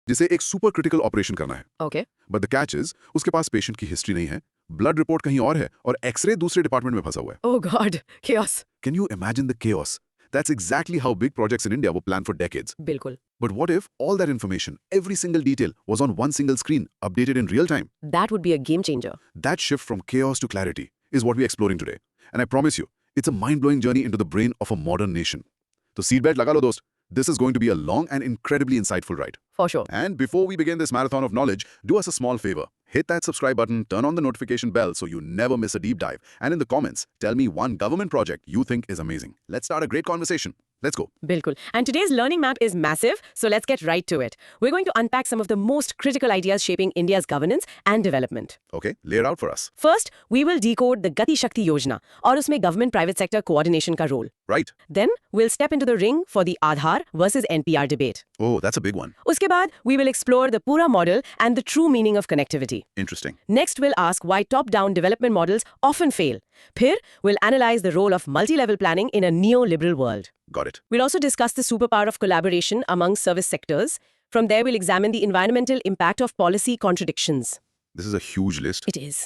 जिसे एक super critical operation करना है। Okay but the catch is उसके पास पेशेंट की हिस्ट्री नहीं है, ब्लड रिपोर्ट कहीं और है और एक्सरे दूसरे डिपार्टमेंट में फंसा हुआ है। ओह God chaos Can you imagine the chaos? That's exactly how big projects in India were planned for decades. बिल्कुल But what if all that information, every single detail, was on one single screen, updated in real time? that would be a game changer That shift from chaos to clarity is what we're exploring today. And I promise you, it's a mind-blowing journey into the brain of a modern nation. So seatbelt laga lo dost. This is going to be a long and incredibly insightful ride. for sure And before we begin this marathon of knowledge, do us a small favor. Hit that subscribe button, turn on the notification bell so you never miss a deep dive. And in the comments, tell me one government project you think is amazing. Let's start a great conversation. Let's go. बिल्कुल and today's learning map is massive so let's get right to it we're going to unpack some of the most critical ideas shaping India's governance and development Okay, lay it out for us. first we will decode the Gati Shakti Yojana और उसमें government private sector coordination का role Right. then we'll step into the ring for the Aadhaar versus NPR debate Oh, that's a big one. उसके बाद we will explore the Pura model and the true meaning of connectivity. Interesting. Next we'll ask why top-down development models often fail. फिर we'll analyze the role of multi-level planning in a neoliberal world. Got it. We'll also discuss the superpower of collaboration among service sectors. From there we'll examine the environmental impact of policy contradictions. This is a huge list. It is.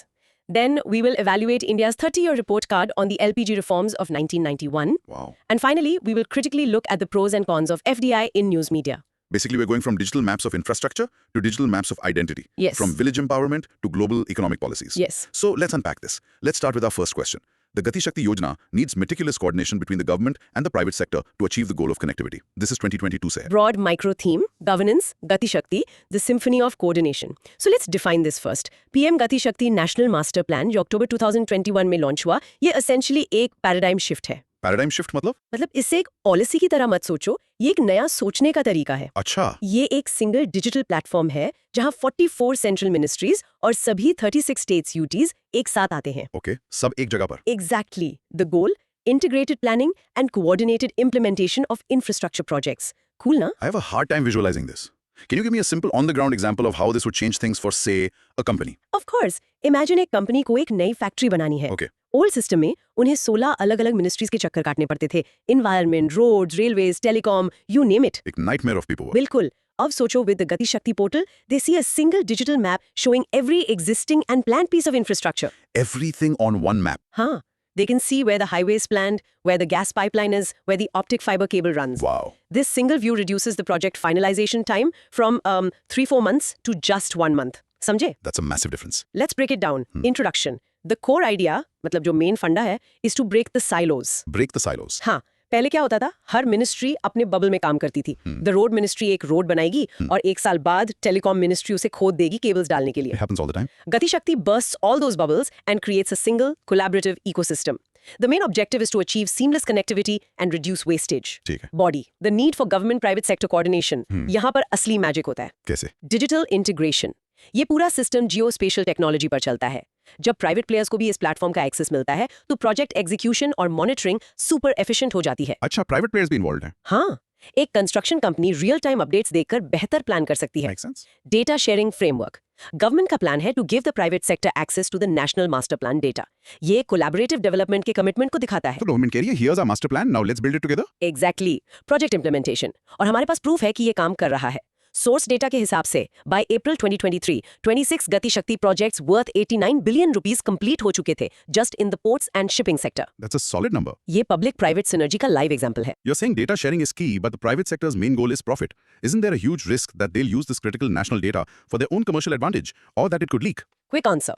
Then we will evaluate India's 30-year report card on the LPG reforms of 1991. Wow. And finally, we will critically look at the pros and cons of FDI in news media. Basically, we're going from digital maps of infrastructure to digital maps of identity. Yes. From village empowerment to global economic policies. Yes. So let's unpack this. Let's start with our first question. The Gati Shakti Yojana needs meticulous coordination between the government and the private sector to achieve the goal of connectivity. This is 2022 se hai. Broad micro theme, governance, Gati Shakti, the symphony of coordination. So let's define this first. PM Gati Shakti National Master Plan जो अक्टूबर 2021 में launch हुआ, ये essentially एक paradigm shift है. Paradigm shift मतलब इससे एक policy की तरह मत सोचो, ये एक नया सोचने का तरीका है. अच्छा. ये एक सिंगल डिजिटल प्लेटफॉर्म है जहां 44 सेंट्रल मिनिस्ट्रीज और सभी 36 स्टेट्स यूटीज एक साथ आते हैं. Okay. सब एक जगह पर. Exactly. The goal, integrated planning and coordinated implementation of infrastructure projects. Cool ना? I have a hard time visualizing this. Can you give me a simple on-the-ground example of how this would change things for, say, a company? Of course. Imagine एक company को एक नई factory बनानी है. Okay. Old system में उन्हें 16 अलग-अलग ministries के चक्कर काटने पड़ते थे. Environment, roads, railways, telecom, you name it. एक nightmare of paperwork. बिल्कुल. अब सोचो with the Gati Shakti portal, they see a single digital map showing every existing and planned piece of infrastructure. Everything on one map. हाँ. They can see where the highway is planned, where the gas pipeline is, where the optic fiber cable runs. Wow. This single view reduces the project finalization time from 3-4 months to just 1 month. समझे? That's a massive difference. Let's break it down. Introduction. The core idea, मतलब जो main फंडा है, is to break the silos. Break the silos. हाँ, पहले क्या होता था? हर मिनिस्ट्री अपने बबल में काम करती थी. The road ministry एक रोड बनाएगी और 1 साल बाद टेलीकॉम मिनिस्ट्री उसे खोद देगी केबल्स डालने के लिए. It happens all the time. Gati Shakti bursts all those bubbles and creates a single collaborative ecosystem. The main objective is to achieve seamless connectivity and reduce wastage. ठीक है. Body. The need for government-private sector coordination. यहाँ पर असली magic होता है. कैसे? Digital integration. ये पूरा सिस्टम जियोस्पेशियल टेक्नोलॉजी पर चलता है. जब प्राइवेट प्लेयर्स को भी इस प्लेटफॉर्म का एक्सेस मिलता है तो प्रोजेक्ट एग्जीक्यूशन और मॉनिटरिंग सुपर एफिशिएंट हो जाती है. अच्छा, प्राइवेट प्लेयर्स भी इन्वॉल्व हैं. हाँ, एक construction company real time updates देखकर बेहतर प्लान कर सकती है. Makes sense. Data sharing framework. Government का प्लान है to give the private sector access to the national master plan data. ये कोलैबोरेटिव डेवलपमेंट के कमिटमेंट को दिखाता है. तो गवर्नमेंट कह रही है, here's our master plan, now let's build it together. Exactly. Project implementation. और हमारे पास प्रूफ है कि ये काम कर रहा है. सोर्स डेटा के हिसाब से बाय अप्रैल 2023 26 गति शक्ति projects worth 89 billion rupees complete हो चुके थे just in the ports and shipping sector. That's a solid number. ये पब्लिक प्राइवेट सिनर्जी का लाइव एग्जांपल है. You're saying data sharing is key, but the private sector's main goal is profit. Isn't there a huge risk that they'll use this critical national data for their own commercial advantage, or that it could leak? Quick answer.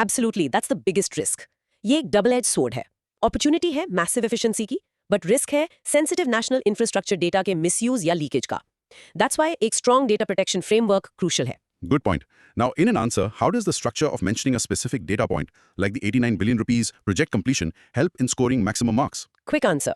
Absolutely, that's the biggest risk. ये एक double edge sword है. Opportunity है massive efficiency की, but risk है sensitive national infrastructure data के misuse या leakage का. That's why एक strong data protection framework crucial है. Good point. Now, in an answer, how does the structure of mentioning a specific data point, like the 89 billion rupees project completion, help in scoring maximum marks? Quick answer.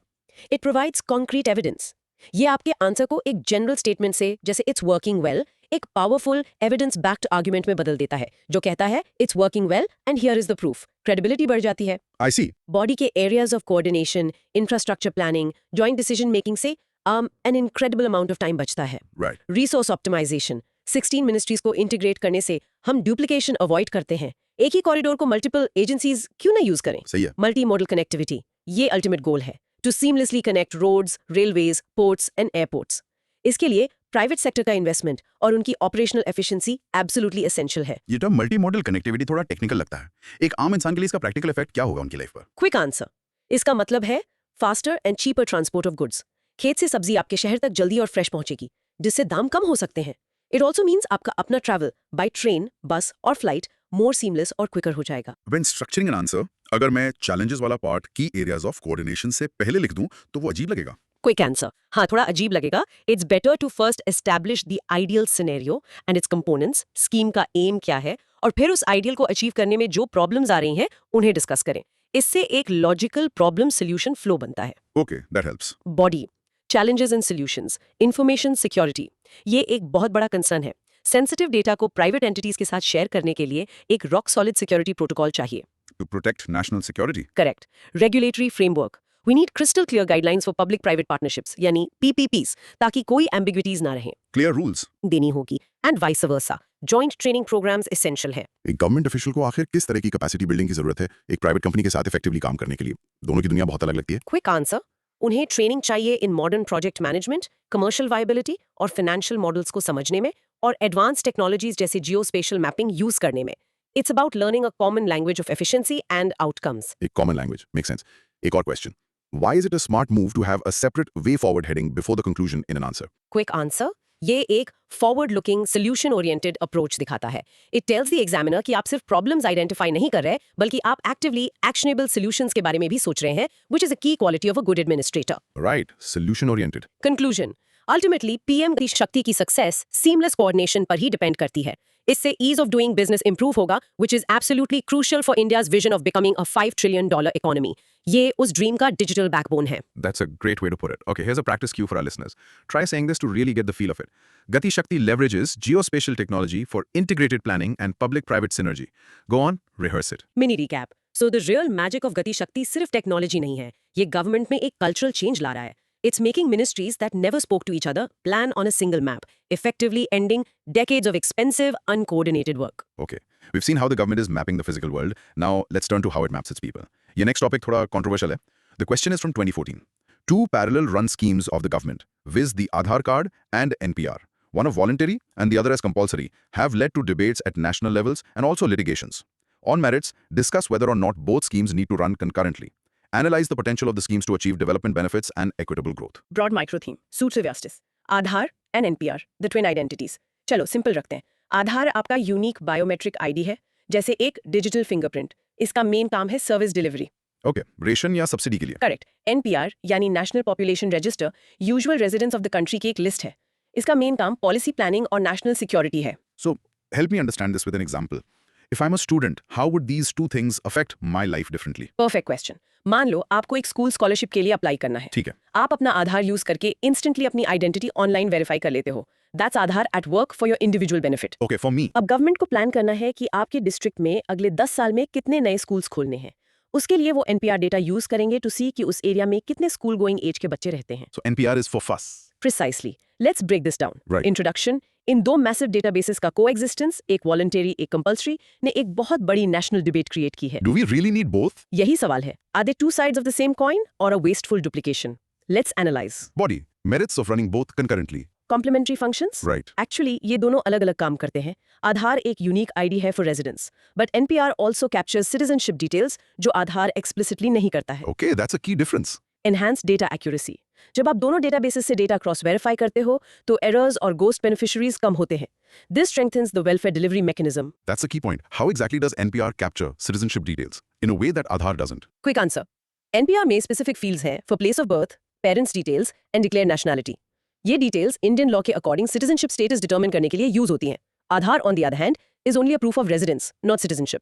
It provides concrete evidence. ये आपके answer को एक general statement से, जैसे it's working well, एक powerful evidence backed argument में बदल देता है, जो कहता है it's working well and here is the proof. Credibility बढ़ जाती है. I see. बॉडी के areas of coordination, infrastructure planning, joint decision making से an incredible amount of time बचता है. Right. Resource optimization. 16 मिनिस्ट्रीज को इंटीग्रेट करने से हम डुप्लीकेशन अवॉइड करते हैं. एक ही कॉरिडोर को मल्टीपल एजेंसीज क्यों ना यूज करें? सही है. मल्टी मॉडल कनेक्टिविटी, ये अल्टीमेट गोल है. To seamlessly connect roads, railways, ports and airports. इसके लिए प्राइवेट सेक्टर का इन्वेस्टमेंट और उनकी ऑपरेशनल एफिशिएंसी एब्सोल्युटली एसेंशियल है। ये टर्म मल्टी मॉडल कनेक्टिविटी थोड़ा टेक्निकल लगता है। एक आम इंसान के लिए इसका प्रैक्टिकल इफेक्ट क्या होगा उनकी लाइफ पर? क्विक आंसर, इसका मतलब है faster and cheaper transport of goods. खेत से सब्जी आपके शहर तक जल्दी और फ्रेश पहुंचेगी, जिससे दाम कम हो सकते हैं। इट ऑल्सो मीन्स आपका अपना ट्रैवल बाय ट्रेन, बस और फ्लाइट मोर सीमलेस और क्विकर हो जाएगा। When structuring an answer, अगर मैं challenges वाला पार्ट की एरियाज ऑफ कोऑर्डिनेशन से पहले लिख दूं तो वो अजीब लगेगा। क्विक आंसर, हाँ थोड़ा अजीब लगेगा। It's better to first establish the ideal scenario and its components, scheme का एम क्या है, और फिर उस आइडियल को अचीव करने में जो प्रॉब्लम्स आ रही हैं उन्हें डिस्कस करें। इससे एक लॉजिकल प्रॉब्लम सोल्यूशन फ्लो बनता है। Okay, that helps. Body, challenges and solutions, information security, ये एक बहुत बड़ा कंसर्न है। सेंसिटिव डेटा को प्राइवेट एंटिटीज के साथ शेयर करने के लिए एक रॉक सॉलिड सिक्योरिटी प्रोटोकॉल चाहिए। To protect national security. Correct. Regulatory framework, we need crystal clear guidelines for public private partnerships यानी PPPs, ताकि कोई एम्बिग्विटीज ना रहें। क्लियर रूल्स देनी होगी and vice versa. Joint training programmes essential है। एक गवर्नमेंट ऑफिशियल को आखिर किस तरह की कैपेसिटी बिल्डिंग की जरूरत है एक प्राइवेट कंपनी के साथ इफेक्टिवली काम करने के लिए? दोनों की दुनिया बहुत अलग लगती है। क्विक आंसर, उन्हें ट्रेनिंग चाहिए in modern project management, commercial viability और फाइनेंशियल मॉडल्स को समझने में, और एडवांस टेक्नोलॉजीज जैसे जियोस्पेशियल मैपिंग यूज करने में। It's about learning a common language of efficiency and outcomes. एक कॉमन लैंग्वेज, मेक सेंस। एक और question, why is it a smart move to have a separate way forward heading before the conclusion in an answer? Quick answer, ये एक forward looking solution oriented approach दिखाता है। It tells the examiner कि आप सिर्फ problems identify नहीं कर रहे, बल्कि आप एक्टिवली एक्शनेबल सॉल्यूशंस के बारे में भी सोच रहे हैं, व्हिच इज अ की quality of a good administrator. Right, solution oriented. Conclusion, ultimately PM की शक्ति की सक्सेस सीमलेस कोऑर्डिनेशन पर ही डिपेंड करती है। इससे ease of doing business improve होगा, which is absolutely crucial for India's vision of becoming a $5 trillion economy. ये उस ड्रीम का डिजिटल बैकबोन है। That's a great way to put it. Okay, here's a practice cue for our listeners. Try saying this to really get the feel of it. Gati Shakti leverages geospatial technology for integrated planning and public-private synergy. Go on, rehearse it. Mini recap, so the real magic of गति शक्ति सिर्फ technology नहीं है, ये government में एक cultural change ला रहा है। It's making ministries that never spoke to each other plan on a single map, effectively ending decades of expensive, uncoordinated work. Okay, we've seen how the government is mapping the physical world. Now let's turn to how it maps its people. Your next topic थोड़ा controversial है. The question is from 2014. Two parallel run schemes of the government, viz. The Aadhaar card and NPR, one of voluntary and the other as compulsory, have led to debates at national levels and also litigations. On merits, discuss whether or not both schemes need to run concurrently. Analyze the potential of the schemes to achieve development benefits and equitable growth. Broad micro theme suits with justice. Aadhaar and NPR, the twin identities. चलो simple रखते हैं। आधार आपका unique biometric ID है, जैसे एक digital fingerprint. इसका main काम है सर्विस डिलीवरी। Okay, रेशन या सब्सिडी के लिए? करेक्ट। NPR यानी national population register usual residents of the country की एक लिस्ट है। इसका मेन काम पॉलिसी प्लानिंग और नेशनल सिक्योरिटी है। So, help me understand this with an example. If I'm a student, how would these two things affect my life differently? Perfect question. मान लो आपको एक स्कूल स्कॉलरशिप के लिए अप्लाई करना है। ठीक है। आप अपना आधार यूज करके इंस्टेंटली अपनी आइडेंटिटी ऑनलाइन वेरीफाई कर लेते हो। That's Aadhaar at work for your individual benefit. Okay, for me, अब गवर्नमेंट को प्लान करना है कि आपके डिस्ट्रिक्ट में अगले 10 साल में कितने नए स्कूल्स खोलने हैं। उसके लिए वो NPR डेटा यूज करेंगे टू सी कि उस एरिया में कितने स्कूल गोइंग एज के बच्चे रहते हैं। so NPR is for fuss. Precisely, let's break this down. Right. Introduction, इन दो मैसिव डेटाबेसेस का कोएग्जिस्टेंस, एक वॉलंटरी एक कंपल्सरी, ने एक बहुत बड़ी नेशनल डिबेट क्रिएट की है। Do we really need both? यही सवाल है, are they two sides of the same coin और a wasteful duplication? Let's analyse. Body, merits of running both concurrently. Complementary functions? Right. Actually ये दोनों अलग अलग काम करते हैं। आधार एक यूनिक आईडी है for residence, but NPR also captures citizenship details जो आधार एक्सप्लिसिटली नहीं करता है। Okay, that's a key difference. Enhanced data accuracy, जब आप दोनों डेटाबेसेस से डेटा क्रॉस वेरीफाई करते हो तो एरर्स और गोस्ट बेनिफिशियरीज कम होते हैं। This strengthens the welfare delivery mechanism. That's a key point. How exactly does NPR capture citizenship details in a way that Aadhaar doesn't? Quick answer, NPR में specific fields हैं for place of birth, parents details and declare nationality. ये details Indian law के according citizenship status determine करने के लिए use होती हैं। Aadhaar on the other hand is only a proof of residence, not citizenship.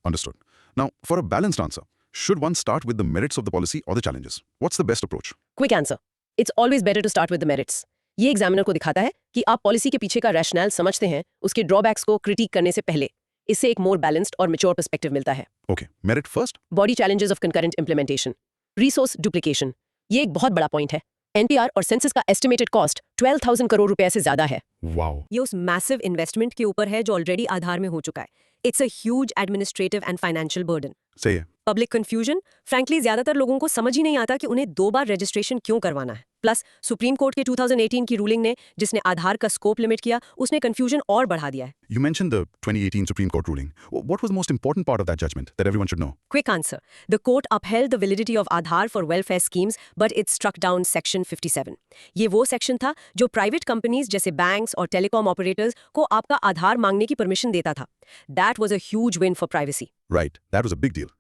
Understood. Now, for a balanced answer, should one start with the merits of the policy or the challenges? What's the best approach? Quick answer, it's always better to start with the merits. ये examiner को दिखाता है कि आप policy के पीछे का rational समझते हैं, उसके ड्रॉबैक्स को क्रिटिक करने से पहले। इससे एक मोर बैलेंस्ड और मैच्योर पर्सपेक्टिव मिलता है। Okay, merit first? Body challenges of concurrent implementation, resource duplication, ये एक बहुत बड़ा पॉइंट है। NPR और सेंसस का एस्टिमेटेड कॉस्ट 12,000 करोड़ रुपए से ज्यादा है। Wow. ये उस मैसिव इन्वेस्टमेंट के ऊपर है जो ऑलरेडी आधार में हो चुका है। It's a huge administrative and financial burden. सही है। पब्लिक कंफ्यूजन, फ्रैंकली ज्यादातर लोगों को समझ ही नहीं आता कि उन्हें 2 बार रजिस्ट्रेशन क्यों करवाना है। प्लस सुप्रीम कोर्ट के 2018 की रूलिंग ने जिसने आधार का स्कोप लिमिट किया, उसने कंफ्यूजन और बढ़ा दिया है। You mentioned the 2018 Supreme Court ruling. What was the most important part of that judgment that everyone should know? Quick answer. The court upheld the validity of Aadhaar for welfare schemes, but it struck down Section 57. ये वो section था जो private companies जैसे banks और telecom operators को आपका आधार मांगने की परमिशन देता था। That was a huge win for privacy. Right, that was a big deal.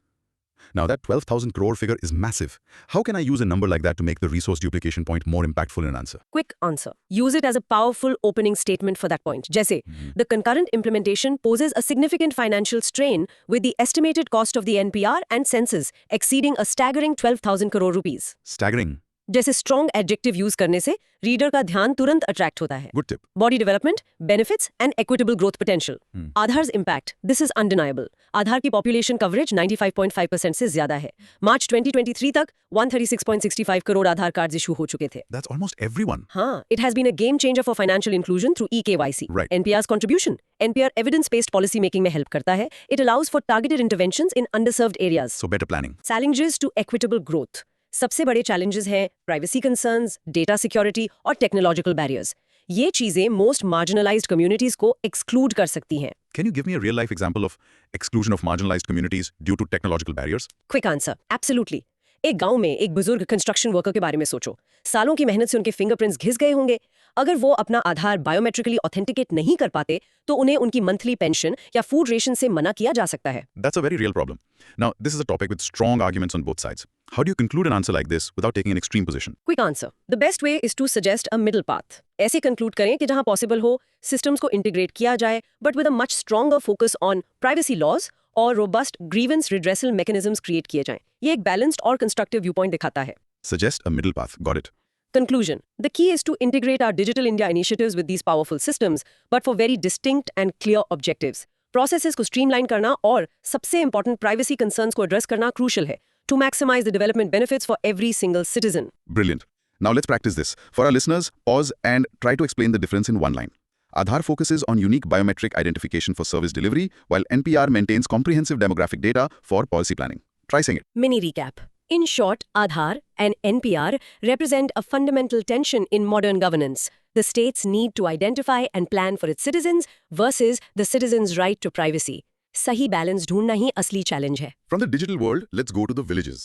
Now that 12,000 crore figure is massive. How can I use a number like that to make the resource duplication point more impactful in an answer? Quick answer. Use it as a powerful opening statement for that point. जैसे, the concurrent implementation poses a significant financial strain with the estimated cost of the NPR and census exceeding a staggering 12,000 crore rupees. Staggering. जैसे strong adjective use करने से reader का ध्यान तुरंत attract होता है। Good tip. Body development, benefits and equitable growth potential. Aadhaar's impact, this is undeniable. आधार की population coverage 95.5% से ज्यादा है। मार्च 2023 तक 136.65 करोड़ आधार कार्ड्स इशू हो चुके थे। That's almost everyone. हाँ, it has been a game changer for financial inclusion through eKYC. Right. NPR's contribution. NPR evidence-based policy making में help करता है. It allows for targeted interventions in underserved areas. So better planning. Challenges to equitable growth. सबसे बड़े challenges हैं privacy concerns, data security और technological barriers. ये चीजें most marginalized communities को exclude कर सकती हैं। Can you give me a real life example of exclusion of marginalized communities due to technological barriers? Quick answer. Absolutely. एक गांव में एक बुजुर्ग कंस्ट्रक्शन वर्कर के बारे में सोचो। सालों की मेहनत से उनके फिंगरप्रिंट्स घिस गए होंगे। अगर वो अपना आधार बायोमेट्रिकली ऑथेंटिकेट नहीं कर पाते तो उन्हें उनकी मंथली पेंशन या फूड रेशन से मना किया जा सकता है। That's a very real problem. Now, this is a topic with strong arguments on both sides. How do you conclude an answer like this without taking an extreme position? Quick answer. The best way is to suggest a middle path. ऐसे conclude करें कि जहां possible हो systems को integrate किया जाए but with a much stronger focus on privacy laws और robust grievance redressal mechanisms create किए जाएं। ये एक बैलेंस्ड और कंस्ट्रक्टिव व्यू पॉइंट दिखाता है। Suggest a middle path. Got it. Conclusion. The key is to integrate our Digital India initiatives with these powerful systems, but for very distinct and clear objectives. Processes को streamline करना और सबसे important privacy concerns को address करना crucial है to maximize the development benefits for every single citizen. Brilliant. Now let's practice this. For our listeners, pause and try to explain the difference in one line. Aadhaar focuses on unique biometric identification for service delivery, while NPR maintains comprehensive demographic data for policy planning. Try saying it. Mini recap. In short, Aadhaar and NPR represent a fundamental tension in modern governance. The states need to identify and plan for its citizens versus the citizens' right to privacy. सही balance ढूंढना ही असली challenge है। From the digital world, let's go to the villages.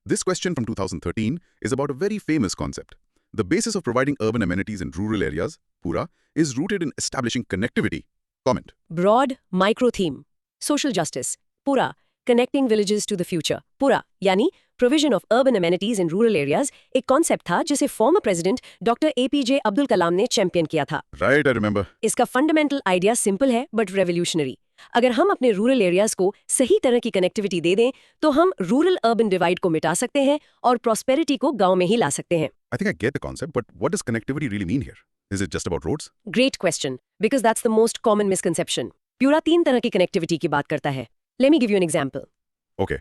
This question from 2013 is about a very famous concept. The basis of providing urban amenities in rural areas, Pura, is rooted in establishing connectivity. Comment. Broad micro theme. Social justice. Pura. Connecting villages to the future. Pura. यानी provision of urban amenities in rural areas एक concept था जिसे former president doctor APJ Abdul Kalam ने champion किया था। Right, I remember. इसका fundamental idea simple है but revolutionary. अगर हम अपने रूरल एरियाज को सही तरह की कनेक्टिविटी दे दें तो हम रूरल अर्बन डिवाइड को मिटा सकते हैं और प्रॉस्पेरिटी को गांव में ही ला सकते हैं। I think I get the concept, but what does connectivity really mean here? Is it just about roads? Great question because that's the most common misconception. Pura 3 तरह की कनेक्टिविटी की बात करता है। Let me give you an example. Okay,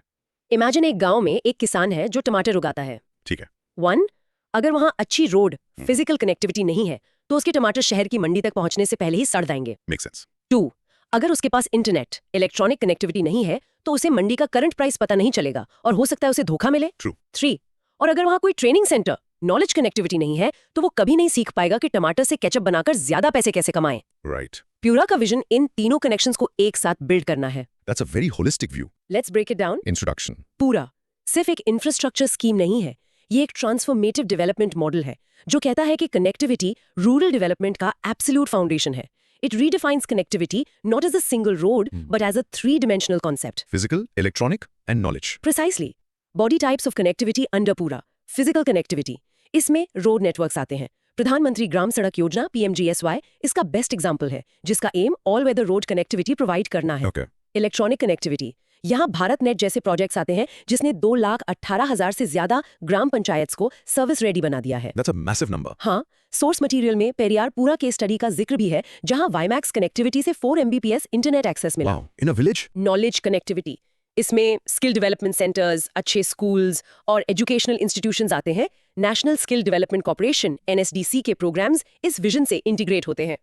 imagine एक गांव में एक किसान है जो टमाटर उगाता है। ठीक है। 1. अगर वहां अच्छी रोड फिजिकल कनेक्टिविटी नहीं है तो उसके टमाटर शहर की मंडी तक पहुंचने से पहले ही सड़ जाएंगे। Makes sense. 2. अगर उसके पास इंटरनेट इलेक्ट्रॉनिक कनेक्टिविटी नहीं है तो उसे मंडी का करंट प्राइस पता नहीं चलेगा और हो सकता है उसे धोखा मिले। True. 3. और अगर वहां कोई ट्रेनिंग सेंटर नॉलेज कनेक्टिविटी नहीं है तो वो कभी नहीं सीख पाएगा कि टमाटर से केचप बनाकर ज्यादा पैसे कैसे कमाएं। Right. प्यूरा का विजन इन तीनों कनेक्शंस को एक साथ बिल्ड करना है। That's a very holistic view. Let's break it down. Introduction. पूरा सिर्फ एक इंफ्रास्ट्रक्चर स्कीम नहीं है, ये एक ट्रांसफॉर्मेटिव डेवलपमेंट मॉडल है जो कहता है कि कनेक्टिविटी रूरल डेवलपमेंट का एब्सोल्यूट फाउंडेशन है। It redefines connectivity not as a single road but as a three-dimensional concept. Physical, electronic, and knowledge. Precisely. Body types of connectivity under पूरा Physical connectivity. इसमें road networks आते हैं। प्रधानमंत्री ग्राम सड़क योजना PMGSY इसका बेस्ट एग्जाम्पल है जिसका aim all weather road connectivity provide करना है। Okay. इलेक्ट्रॉनिक कनेक्टिविटी यहाँ भारत नेट जैसे प्रोजेक्ट्स आते हैं जिसने 2,18,000 से ज्यादा ग्राम पंचायत को सर्विस रेडी बना दिया है। That's a massive number. हाँ, सोर्स मटेरियल में पेरियार पूरा केस स्टडी का जिक्र भी है जहां वाईमैक्स कनेक्टिविटी से 4 Mbps इंटरनेट एक्सेस मिला। Wow. In a village? Knowledge connectivity इसमें स्किल डेवलपमेंट सेंटर्स, अच्छे स्कूल्स और एजुकेशनल इंस्टीट्यूशंस आते हैं। National skill development corporation NSDC के प्रोग्राम्स इस विजन से इंटीग्रेट होते हैं।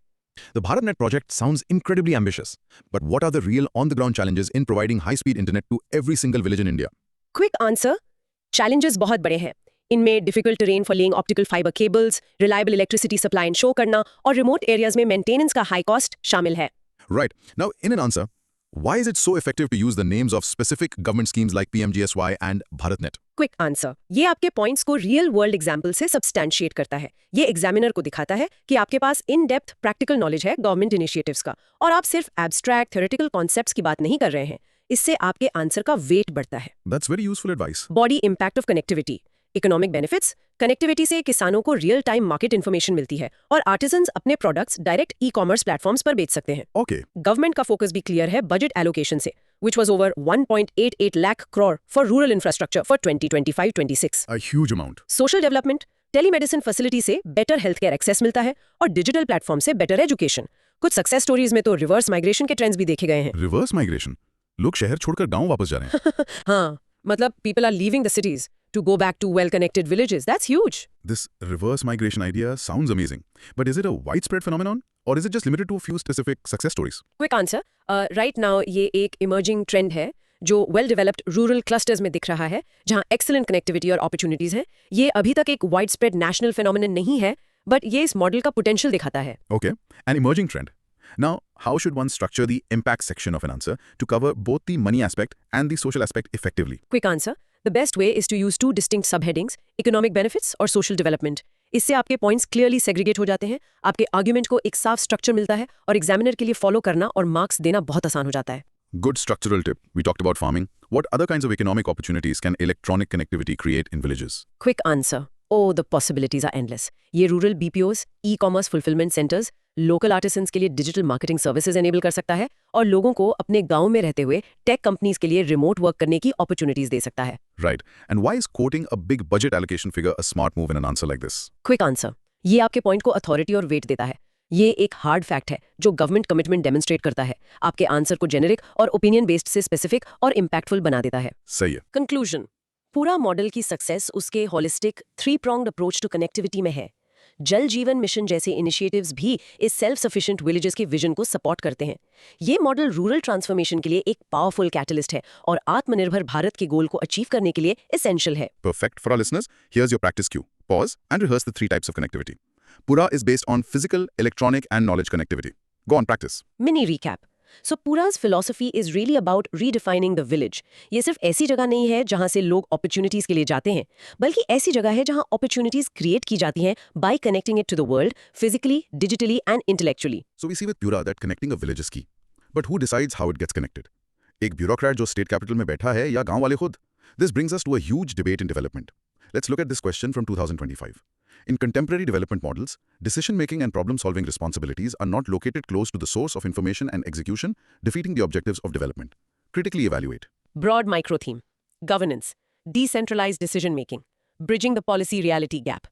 The BharatNet project sounds incredibly ambitious. But what are the real on-the-ground challenges in providing high-speed internet to every single village in India? Quick answer, challenges बहुत बड़े हैं। इनमें difficult terrain for laying optical fibre cables, reliable electricity supply ensure करना और remote areas में maintenance का high cost शामिल है। Right. Now, in an answer, why is it so effective to use the names of specific government schemes like PMGSY and BharatNet? Quick answer, ये आपके points को real world example से substantiate करता है। ये examiner को दिखाता है कि आपके पास इन डेप्थ प्रैक्टिकल नॉलेज है गवर्नमेंट इनिशिएटिव्स का, और आप सिर्फ एब्स्ट्रैक्ट थ्योरेटिकल कॉन्सेप्ट्स की बात नहीं कर रहे हैं। इससे आपके आंसर का वेट बढ़ता है। That's very useful advice. Body impact of connectivity, economic benefits, connectivity से किसानों को रियल टाइम मार्केट इन्फॉर्मेशन मिलती है और आर्टिजन्स अपने products direct e commerce platforms पर बेच सकते हैं। Okay. गवर्नमेंट का फोकस भी क्लियर है बजट एलोकेशन से, which was over 1.88 lakh crore for rural infrastructure for 2025-26. A huge amount. Social development, telemedicine facility से बेटर हेल्थ केयर एक्सेस मिलता है और डिजिटल प्लेटफॉर्म से बेटर एजुकेशन। कुछ सक्सेस स्टोरीज में तो रिवर्स माइग्रेशन के ट्रेंड्स भी देखे गए हैं। Reverse migration. लोग शहर छोड़कर गांव वापस जा रहे हैं. हाँ, मतलब people are leaving the cities to go back to well-connected villages. That's huge. This reverse migration idea sounds amazing. But is it a widespread phenomenon? Or is it just limited to a few specific success stories? Quick answer, right now ये एक emerging trend है जो well developed rural clusters में दिख रहा है, जहां excellent connectivity और अपॉर्चुनिटीज हैं। ये अभी तक एक वाइड स्प्रेड नेशनल फिनोमिनन नहीं है, बट ये इस मॉडल का पोटेंशियल दिखाता है। Okay, an emerging trend. Now, how should one structure the impact section of an answer to cover both the money aspect and the social aspect effectively? Quick answer, the best way is to use two distinct subheadings, economic benefits और social development. इससे आपके points clearly segregate हो जाते हैं, आपके argument को एक साफ स्ट्रक्चर मिलता है और एग्जामिनर के लिए फॉलो करना और मार्क्स देना बहुत आसान हो जाता है। Good structural tip. We talked about farming. What other kinds of economic opportunities can electronic connectivity create in villages? Quick answer, oh the possibilities are endless. ये rural BPOs, e commerce fulfilment centres, local artisans के लिए digital marketing services enable कर सकता है और लोगों को अपने गांव में रहते हुए टेक कंपनीज के लिए रिमोट वर्क करने की अपॉर्चुनिटीज दे सकता है। Right. And why is quoting a big budget allocation figure a smart move in an answer like this? Quick answer, ये आपके पॉइंट को अथॉरिटी और वेट देता है। ये एक हार्ड फैक्ट है जो गवर्नमेंट कमिटमेंट डेमोन्स्ट्रेट करता है, आपके आंसर को जेनेरिक और ओपिनियन बेस्ड से स्पेसिफिक और इम्पैक्टफुल बना देता है। सही है. कंक्लूजन, पूरा मॉडल की सक्सेस उसके holistic 3-pronged approach to connectivity में है। जल जीवन मिशन जैसे इनिशिएटिव्स भी इस सेल्फ सफिशिएंट विलेजेस के विजन को सपोर्ट करते हैं। ये मॉडल रूरल ट्रांसफॉर्मेशन के लिए एक पावरफुल कैटलिस्ट है और आत्मनिर्भर भारत के गोल को अचीव करने के लिए एसेंशियल है। Perfect. For our listeners, here's your practice cue. Pause and rehearse the 3 types of connectivity. Pura is based on physical, electronic, and knowledge connectivity. Go on, practice. Mini recap. So पूरा's philosophy is really about redefining the village. ये सिर्फ ऐसी जगह नहीं है जहां से लोग opportunities के लिए जाते हैं, बल्कि ऐसी जगह है जहां opportunities create की जाती हैं by connecting it to the world, physically, digitally and intellectually. So we see with Pura that connecting a village is key. But who decides how it gets connected? एक bureaucrat जो state capital में बैठा है या गांव वाले खुद? This brings us to a huge debate in development. Let's look at this question from 2025. In contemporary development models, decision-making and problem-solving responsibilities are not located close to the source of information and execution, defeating the objectives of development. Critically evaluate. Broad micro theme: governance, decentralized decision making, bridging the policy reality gap.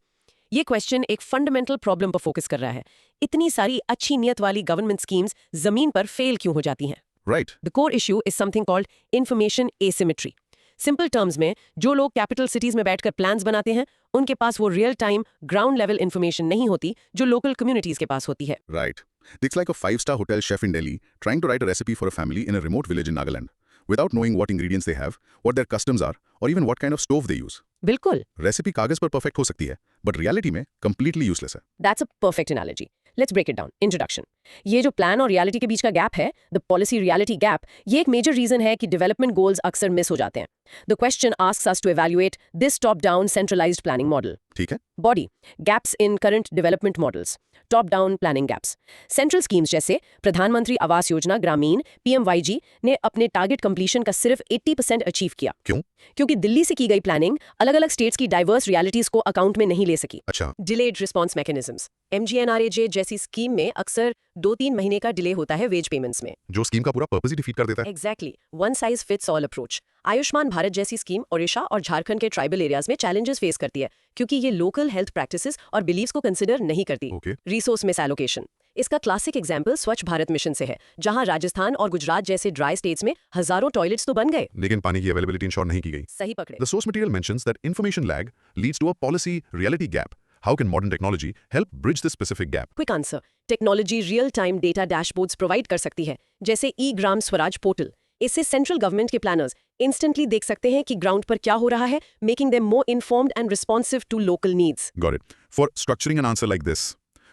ये question एक fundamental problem पर focus कर रहा है। इतनी सारी अच्छी नियत वाली गवर्नमेंट स्कीम्स जमीन पर फेल क्यों हो जाती हैं? Right. The core issue is something called information asymmetry. Simple terms में, जो लोग कैपिटल सिटीज में बैठकर प्लान्स बनाते हैं, उनके पास वो real time ground level information नहीं होती जो लोकल कम्युनिटीज के पास होती है। Right. It's like a 5-star hotel chef in Delhi trying to write a recipe for a family in a remote village in Nagaland, without knowing what ingredients they have, what their customs are, or even what kind of stove they use. बिल्कुल, recipe कागज पर perfect हो सकती है, but reality में completely useless है. That's a perfect analogy. Let's break it down. Introduction. ये जो प्लान और रियलिटी के बीच का गैप है, द पॉलिसी रियलिटी गैप, ये एक मेजर रीजन है कि डेवलपमेंट गोल्स अक्सर मिस हो जाते हैं। The question asks us to evaluate this top down centralized planning model. ठीक है. Body gaps in current development models, top down planning gaps. Central schemes जैसे प्रधानमंत्री आवास योजना ग्रामीण PMYG ने अपने टारगेट कंप्लीशन का सिर्फ 80% अचीव किया। क्यों? क्योंकि दिल्ली से की गई प्लानिंग अलग अलग स्टेट्स की डाइवर्स रियलिटीज को अकाउंट में नहीं ले सकी। अच्छा. डिलेड रिस्पॉन्स मैकेनिज्म्स, MGNRAJ जैसी स्कीम में अक्सर 2-3 महीने का डिले होता है वेज पेमेंट्स में। जो स्कीम का पूरा पर्पस ही डिफीट कर देता है. Exactly, one size fits all approach. Ayushman Bharat जैसी स्कीम ओडिशा और झारखंड के ट्राइबल एरियाज में चैलेंजेस फेस करती है क्योंकि ये लोकल हेल्थ प्रैक्टिसेस और बिलीव्स को कंसिडर नहीं करती। Okay. रिसोर्स मिस एलोकेशन, इसका क्लासिक एग्जांपल स्वच्छ भारत मिशन से है, जहां राजस्थान और गुजरात जैसे ड्राई स्टेट्स में हजारों टॉयलेट्स तो बन गए, लेकिन पानी की अवेलेबिलिटी इंश्योर नहीं की गई. सही पकड़े। The source material mentions that information lag leads to a policy reality gap. How can modern technology help bridge this specific gap? Quick answer, technology real time data dashboards provide कर सकती है, जैसे ई Gram Swaraj portal. इससे central government के planners instantly देख सकते हैं कि ग्राउंड पर क्या हो रहा है, making them more informed and responsive to local needs. Got it. For structuring an answer like this,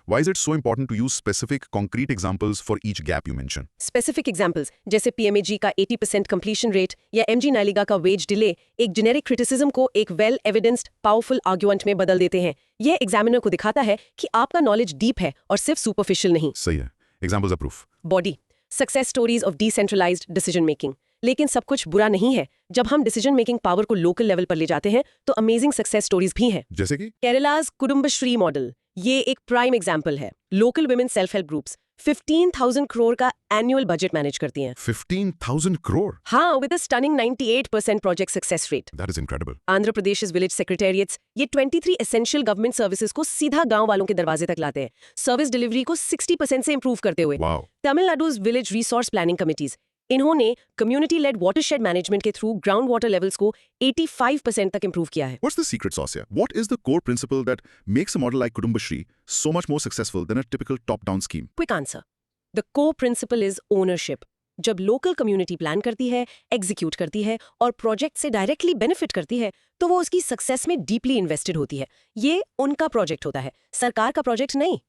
why is it so important to use specific, concrete examples for each gap you mention? Specific examples जैसे पीएमएजी का 80% completion rate या MG नालिगा का veg delay एक generic criticism को एक well evidenced powerful argument में बदल देते हैं। यह एग्जामिनर को दिखाता है कि आपका नॉलेज डीप है और सिर्फ सुपरफिशियल नहीं। सही है. Examples are proof. Body success stories of decentralized decision making. लेकिन सब कुछ बुरा नहीं है। जब हम डिसीजन मेकिंग पावर को लोकल लेवल पर ले जाते हैं तो अमेजिंग सक्सेस स्टोरीज भी हैं। जैसे कि केरलाज कुडुम्बश्री मॉडल ये एक प्राइम एग्जाम्पल है। Local women self help groups 15,000 crore का एनुअल बजट मैनेज करती हैं। 15,000 crore. हाँ, with a stunning 98% project success rate. That is incredible. Andhra Pradesh village secretariats ये 23 एसेंशियल गवर्नमेंट सर्विसेज को सीधा गांव वालों के दरवाजे तक लाते हैं, सर्विस डिलीवरी को 60% से इंप्रूव करते हुए। Wow. Tamil Nadu's village resource planning committees इन्होंने कम्युनिटी लेड वाटरशेड मैनेजमेंट के थ्रू ग्राउंड वाटर लेवल्स को 85% तक इंप्रूव किया है। What's the secret sauce here? What is the core principle that makes a model like Kudumbashree so much more successful than a typical top-down scheme? Quick answer, the core principle is ownership. जब local community plan करती है, execute करती है और project से directly benefit करती है तो वो उसकी सक्सेस में डीपली इन्वेस्टेड होती है। ये उनका प्रोजेक्ट होता है, सरकार का प्रोजेक्ट नहीं।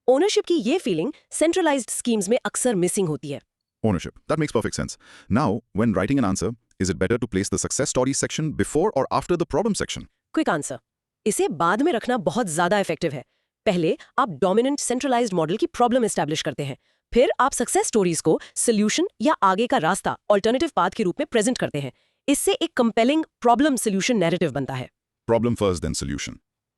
ओनरशिप की ये फीलिंग सेंट्रलाइज्ड स्कीम्स में अक्सर मिसिंग होती है। Ownership. That makes perfect sense. Now, when writing an answer, is it better to place the success story section before or after the problem section? Quick answer, इसे बाद में रखना बहुत ज्यादा इफेक्टिव है। पहले आप डोमिनेंट सेंट्रलाइज्ड मॉडल की प्रॉब्लम एस्टैब्लिश करते हैं, फिर आप सक्सेस स्टोरीज को सोल्यूशन या आगे का रास्ता ऑल्टरनेटिव पाथ के रूप में प्रेजेंट करते हैं। इससे एक कंपेलिंग प्रॉब्लम सोल्यूशन नैरेटिव बनता है। Problem first, then solution.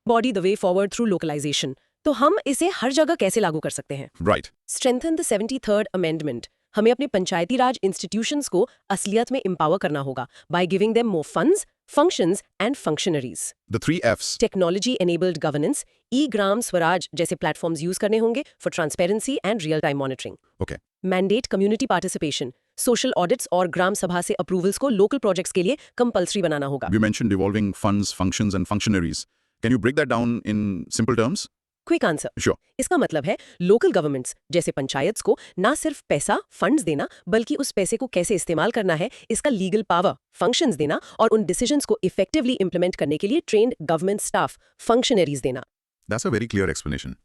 Body the way forward through localization. तो हम इसे हर जगह कैसे लागू कर सकते हैं? Right. Strengthen the 73rd amendment. हमें अपने पंचायती राज इंस्टीट्यूशंस को असलियत में एम्पावर करना होगा by giving them more funds, functions and functionaries. The 3 Fs. Technology enabled governance, e Gram Swaraj जैसे प्लेटफॉर्म्स यूज करने होंगे for transparency and real time monitoring. Okay. Mandate community participation, social audits और ग्राम सभा से अप्रूवल्स को लोकल प्रोजेक्ट्स के लिए compulsory बनाना होगा। You mentioned devolving funds, functions, and functionaries. Can you break that down in simple terms? Quick answer, Sure. इसका मतलब है लोकल गवर्नमेंट्स जैसे पंचायत्स को ना सिर्फ पैसा फंड्स देना बल्कि उस पैसे को कैसे इस्तेमाल करना है इसका लीगल पावर, फंक्शंस देना और उन डिसीजंस को इफेक्टिवली इंप्लीमेंट करने के लिए ट्रेन्ड गवर्नमेंट स्टाफ, फंक्शनरीज देना। That's a very clear explanation.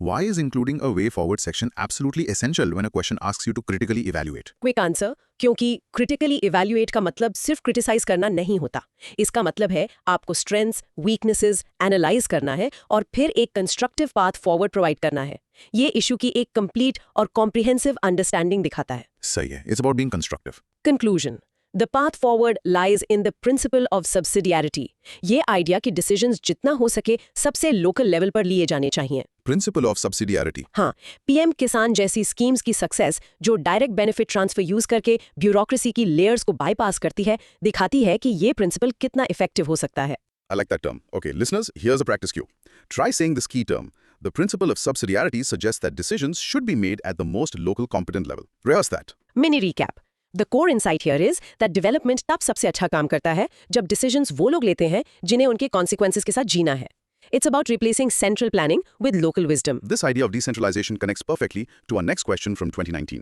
Why is including a way forward section absolutely essential when a question asks you to critically evaluate? Quick answer, क्योंकि critically evaluate का मतलब सिर्फ criticise करना नहीं होता। इसका मतलब है आपको स्ट्रेंथ्स, वीकनेसेस एनालाइज करना है और फिर एक कंस्ट्रक्टिव पाथ फॉरवर्ड प्रोवाइड करना है। ये इशू की एक कंप्लीट और कॉम्प्रिहेंसिव अंडरस्टैंडिंग दिखाता है। सही है. It's about being constructive. Conclusion, the path forward lies in the principle of subsidiarity. ये आइडिया कि डिसीजंस जितना हो सके सबसे लोकल लेवल पर लिए जाने चाहिए। Principle of subsidiarity. हाँ, पीएम किसान जैसी स्कीम्स की सक्सेस जो डायरेक्ट बेनिफिट ट्रांसफर यूज करके ब्यूरोक्रेसी की लेयर्स को बाईपास करती है, दिखाती है कि ये प्रिंसिपल कितना इफेक्टिव हो सकता है। I like that term. Okay, listeners, here's a practice cue. Try saying this key term. The principle of subsidiarity suggests that decisions should be made at the most local competent level. Rehearse that. Mini recap, the core insight here is that development तब सबसे अच्छा काम करता है जब decisions वो लोग लेते हैं जिन्हें उनके कॉन्सिक्वेंसेस के साथ जीना है। It's about replacing central planning with local wisdom. This idea of decentralization connects perfectly to our next question from 2019.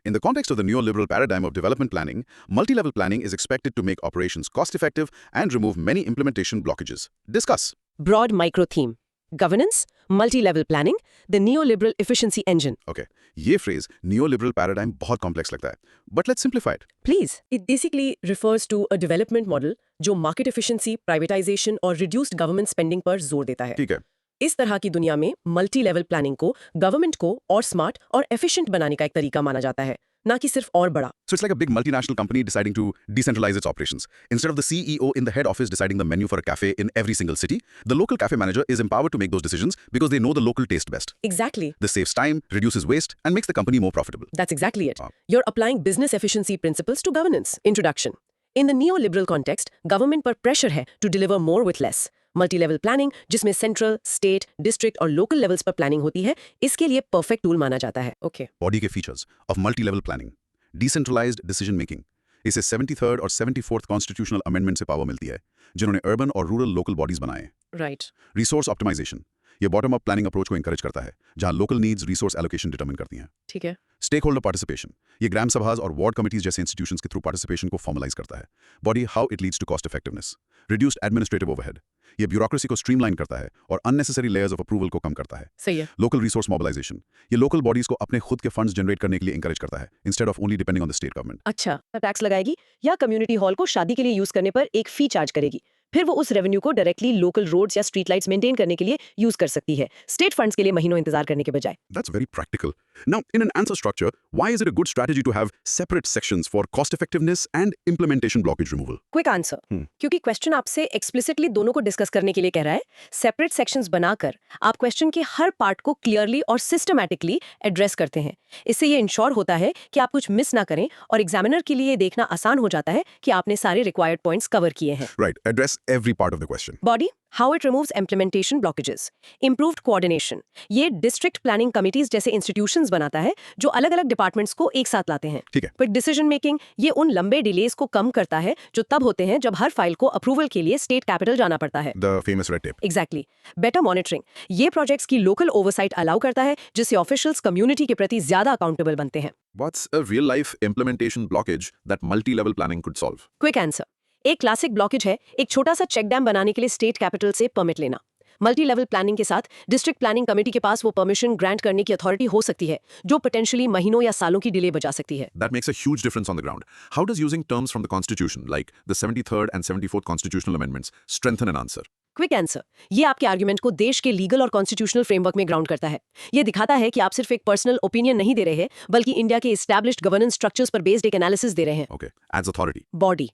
In the context of the neoliberal paradigm of development planning, multi-level planning is expected to make operations cost-effective and remove many implementation blockages. Discuss. Broad micro theme. Governance, multi-level planning, the neoliberal efficiency engine. Okay, ये phrase neoliberal paradigm बहुत complex लगता है, but let's simplify it. Please. It basically refers to a development model जो market efficiency, privatization और reduced government spending पर जोर देता है। ठीक है. इस तरह की दुनिया में मल्टी लेवल प्लानिंग को गवर्नमेंट को और स्मार्ट और एफिशिएंट बनाने का एक तरीका माना जाता है, ना कि सिर्फ और बड़ा। So it's like a big multinational company deciding to decentralize its operations. Instead of the CEO in the head office deciding the menu for a cafe in every single city, the local cafe manager is empowered to make those decisions because they know the local taste best. Exactly. This saves time, reduces waste, and makes the company more profitable. That's exactly it. Wow. You're applying business efficiency principles to governance. Introduction. In the neoliberal context, government पर pressure है to deliver more with less. Multi-level planning जिसमें central, state, district और local levels पर planning होती है, इसके लिए perfect tool माना जाता है। ओके। बॉडी के features of multi-level planning, decentralized decision making. इसे 73rd और 74th कॉन्स्टिट्यूशनल अमेंडमेंट से पावर मिलती है, जिन्होंने अर्बन और रूरल लोकल बॉडीज बनाए। राइट। रिसोर्स ऑप्टिमाइजेशन, ये बॉटम अप प्लानिंग अप्रोच को इंकरेज करता है, जहां local needs resource allocation determine करती हैं। ठीक है। स्टेक होल्डर पार्टिसिपेशन, ये ग्राम सभाज और वार्ड कमिटीज जैसे इंस्टीट्यूशंस के थ्रू पार्टिसिपेशन को फॉर्मलाइज करता है। Body how it leads to cost effectiveness, reduced administrative overhead, ये ब्यूरोक्रेसी को स्ट्रीमलाइन करता है और अननेसेसरी लेयर्स ऑफ अप्रूवल को कम करता है। सही है। लोकल रिसोर्स मोबिलाइजेशन, ये लोकल बॉडीज को अपने खुद के फंड्स जनरेट करने के लिए इंकरेज करता है, instead of only depending on the state government. अच्छा, टैक्स लगाएगी या कम्युनिटी हॉल को शादी के लिए यूज करने पर एक फी चार्ज करेगी, फिर वो उस रेवेन्यू को डायरेक्टली लोकल रोड्स या स्ट्रीट लाइट्स मेंटेन करने के लिए यूज कर सकती है, स्टेट फंड्स के लिए महीनों इंतजार करने के बजाय। That's very practical. Now, in an answer structure, why is it a good strategy to have separate sections for cost effectiveness and implementation blockage removal? Quick answer, क्योंकि क्वेश्चन आपसे एक्सप्लिसिटली दोनों को डिस्कस करने के लिए कह रहा है। सेपरेट सेक्शंस बनाकर आप क्वेश्चन के हर पार्ट को क्लियरली और सिस्टमैटिकली एड्रेस करते हैं। इससे ये इंश्योर होता है कि आप कुछ मिस ना करें और एग्जामिनर के लिए ये देखना आसान हो जाता है कि आपने सारे रिक्वायर्ड पॉइंट्स कवर किए हैं। Right, address every part of the question. Body how it removes implementation blockages, improved coordination, ये डिस्ट्रिक्ट प्लानिंग कमिटीज जैसे इंस्टीट्यूशंस बनाता है जो अलग अलग डिपार्टमेंट्स को एक साथ लाते हैं। ठीक है। पर डिसीजन मेकिंग, ये उन लंबे डिलेज को कम करता है जो तब होते हैं जब हर फाइल को अप्रूवल के लिए स्टेट कैपिटल जाना पड़ता है। The famous red tape. Exactly. Better monitoring, ये प्रोजेक्ट्स की लोकल ओवरसाइट अलाउ करता है जिससे ऑफिशियल्स कम्युनिटी के प्रति ज्यादा अकाउंटेबल बनते हैं। What's a real-life implementation blockage that multi-level planning could solve? Quick answer, एक क्लासिक ब्लॉकेज है एक छोटा सा चेक डैम बनाने के लिए स्टेट कैपिटल से परमिट लेना। मल्टी लेवल प्लानिंग के साथ डिस्ट्रिक्ट प्लानिंग कमेटी के पास वो परमिशन ग्रांट करने की अथॉरिटी हो सकती है जो पोटेंशियली महीनों या सालों की डिले बचा सकती है। That makes a huge difference on the ground. How does using terms from the Constitution, like the 73rd and 74th constitutional amendments, strengthen an answer? Quick answer, ये आपके आर्गुमेंट को देश के लीगल और कॉन्स्टिट्यूशनल फ्रेमवर्क में ground करता है। ये दिखाता है कि आप सिर्फ एक पर्सनल ओपिनियन नहीं दे रहे हैं बल्कि इंडिया के एस्टैब्लिश्ड गवर्नेंस स्ट्रक्चर्स पर बेस्ड एक एनालिसिस दे रहे हैं। Okay, adds authority. Body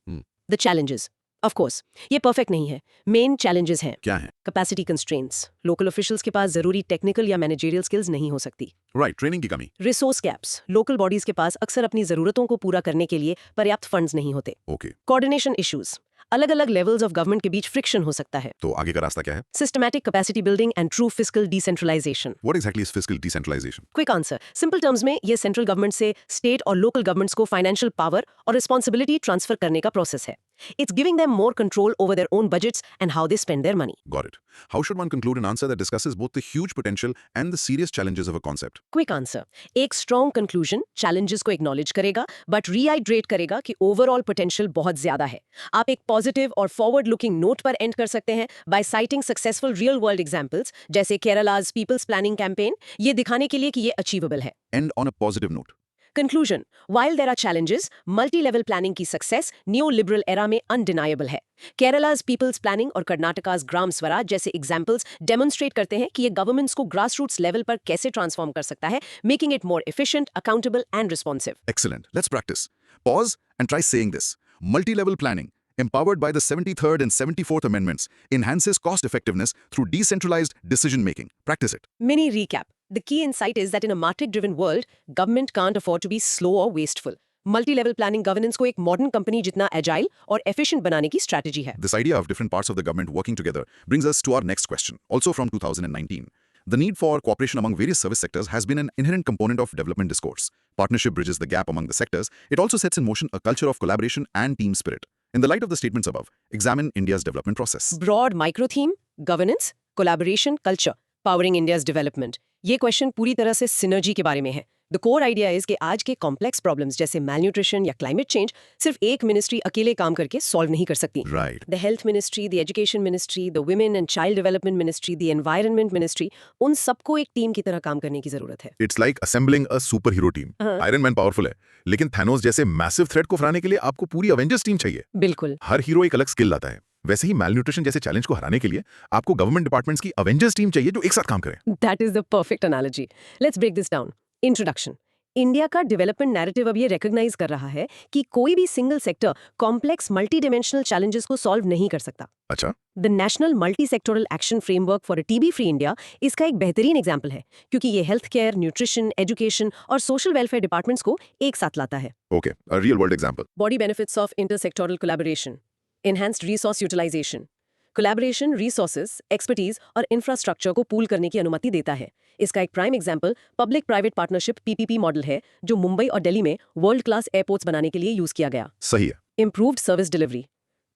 the challenges, of course ये परफेक्ट नहीं है। मेन चैलेंजेस हैं क्या है? कैपेसिटी कंस्ट्रेंट्स, लोकल ऑफिशियल्स के पास जरूरी टेक्निकल या मैनेजरियल स्किल्स नहीं हो सकती। Right, training की कमी. रिसोर्स गैप्स, लोकल बॉडीज के पास अक्सर अपनी जरूरतों को पूरा करने के लिए पर्याप्त फंड्स नहीं होते। Okay, कोऑर्डिनेशन इश्यूज, अलग अलग लेवल्स ऑफ गवर्नमेंट के बीच फ्रिक्शन हो सकता है। तो आगे का रास्ता क्या है? Systematic capacity building and true fiscal decentralization. What exactly is fiscal decentralization? Quick answer, simple terms में ये सेंट्रल गवर्नमेंट से स्टेट और लोकल गवर्नमेंट्स को फाइनेंशियल पावर और रिस्पॉन्सिबिलिटी ट्रांसफर करने का प्रोसेस है। It's giving them more control over their own budgets and how they spend their money. Got it. How should one conclude an answer that discusses both the huge potential and the serious challenges of a concept? Quick answer, एक strong conclusion challenges को acknowledge करेगा but रीहाइड्रेट करेगा कि overall potential बहुत ज्यादा है। आप एक पॉजिटिव और फॉरवर्ड लुकिंग नोट पर एंड कर सकते हैं by citing successful real world examples जैसे केरला's पीपल्स प्लानिंग कैंपेन, ये दिखाने के लिए कि ये अचीवेबल है। End on a positive note. Conclusion, while there are challenges, multi-level planning की success neo-liberal era में undeniable है। Kerala's people's planning और कर्नाटका's ग्राम स्वराज जैसे examples demonstrate करते हैं कि ये governments को grassroots level पर कैसे transform कर सकता है, making it more efficient, accountable and responsive. Excellent. Let's practice. Pause and try saying this. Multi-level planning, empowered by the 73rd and 74th amendments, enhances cost effectiveness through decentralized decision making. Practice it. Mini recap. The key insight is that in a market-driven world, government can't afford to be slow or wasteful. Multi-level planning governance को एक modern company जितना agile और efficient बनाने की strategy है। This idea of different parts of the government working together brings us to our next question, also from 2019. The need for cooperation among various service sectors has been an inherent component of development discourse. Partnership bridges the gap among the sectors. It also sets in motion a culture of collaboration and team spirit. In the light of the statements above, examine India's development process. Broad micro theme, governance, collaboration, culture, powering India's development. ये question पूरी तरह से synergy के बारे में है। The core idea is कि आज के कॉम्प्लेक्स प्रॉब्लम्स जैसे मैलन्यूट्रिशन या क्लाइमेट चेंज सिर्फ एक मिनिस्ट्री अकेले काम करके सॉल्व नहीं कर सकती। Right. The health ministry, the education ministry, the women and child development ministry, the environment ministry, उन सबको एक टीम की तरह काम करने की जरूरत है। It's like assembling a superhero team. Iron Man powerful है, लेकिन Thanos जैसे massive threat को हराने के लिए आपको पूरी Avengers टीम चाहिए। बिल्कुल। हर हीरो एक अलग स्किल लाता है। वैसे ही malnutrition जैसे चैलेंज को हराने के लिए आपको गवर्नमेंट डिपार्टमेंट्स की Avengers टीम चाहिए जो एक साथ काम करें। That is the perfect analogy. Let's break this down. Introduction. India का डेवलपमेंट नैरेटिव अब ये रिकॉग्नाइज कर रहा है कि कोई भी single sector complex multi dimensional challenges को सॉल्व नहीं कर सकता। अच्छा। The national multi sectoral action framework for a TB free India इसका एक बेहतरीन एग्जाम्पल है क्योंकि ये हेल्थ केयर, न्यूट्रिशन, एजुकेशन और सोशल वेलफेयर डिपार्टमेंट्स को एक साथ लाता है। Okay, a real world example. Body benefits of intersectoral collaboration, enhanced resource utilization. Collaboration resources, expertise और इंफ्रास्ट्रक्चर को पूल करने की अनुमति देता है। इसका एक prime example public private partnership PPP model है जो मुंबई और दिल्ली में वर्ल्ड क्लास एयरपोर्ट्स बनाने के लिए यूज किया गया। सही है। Improved service delivery,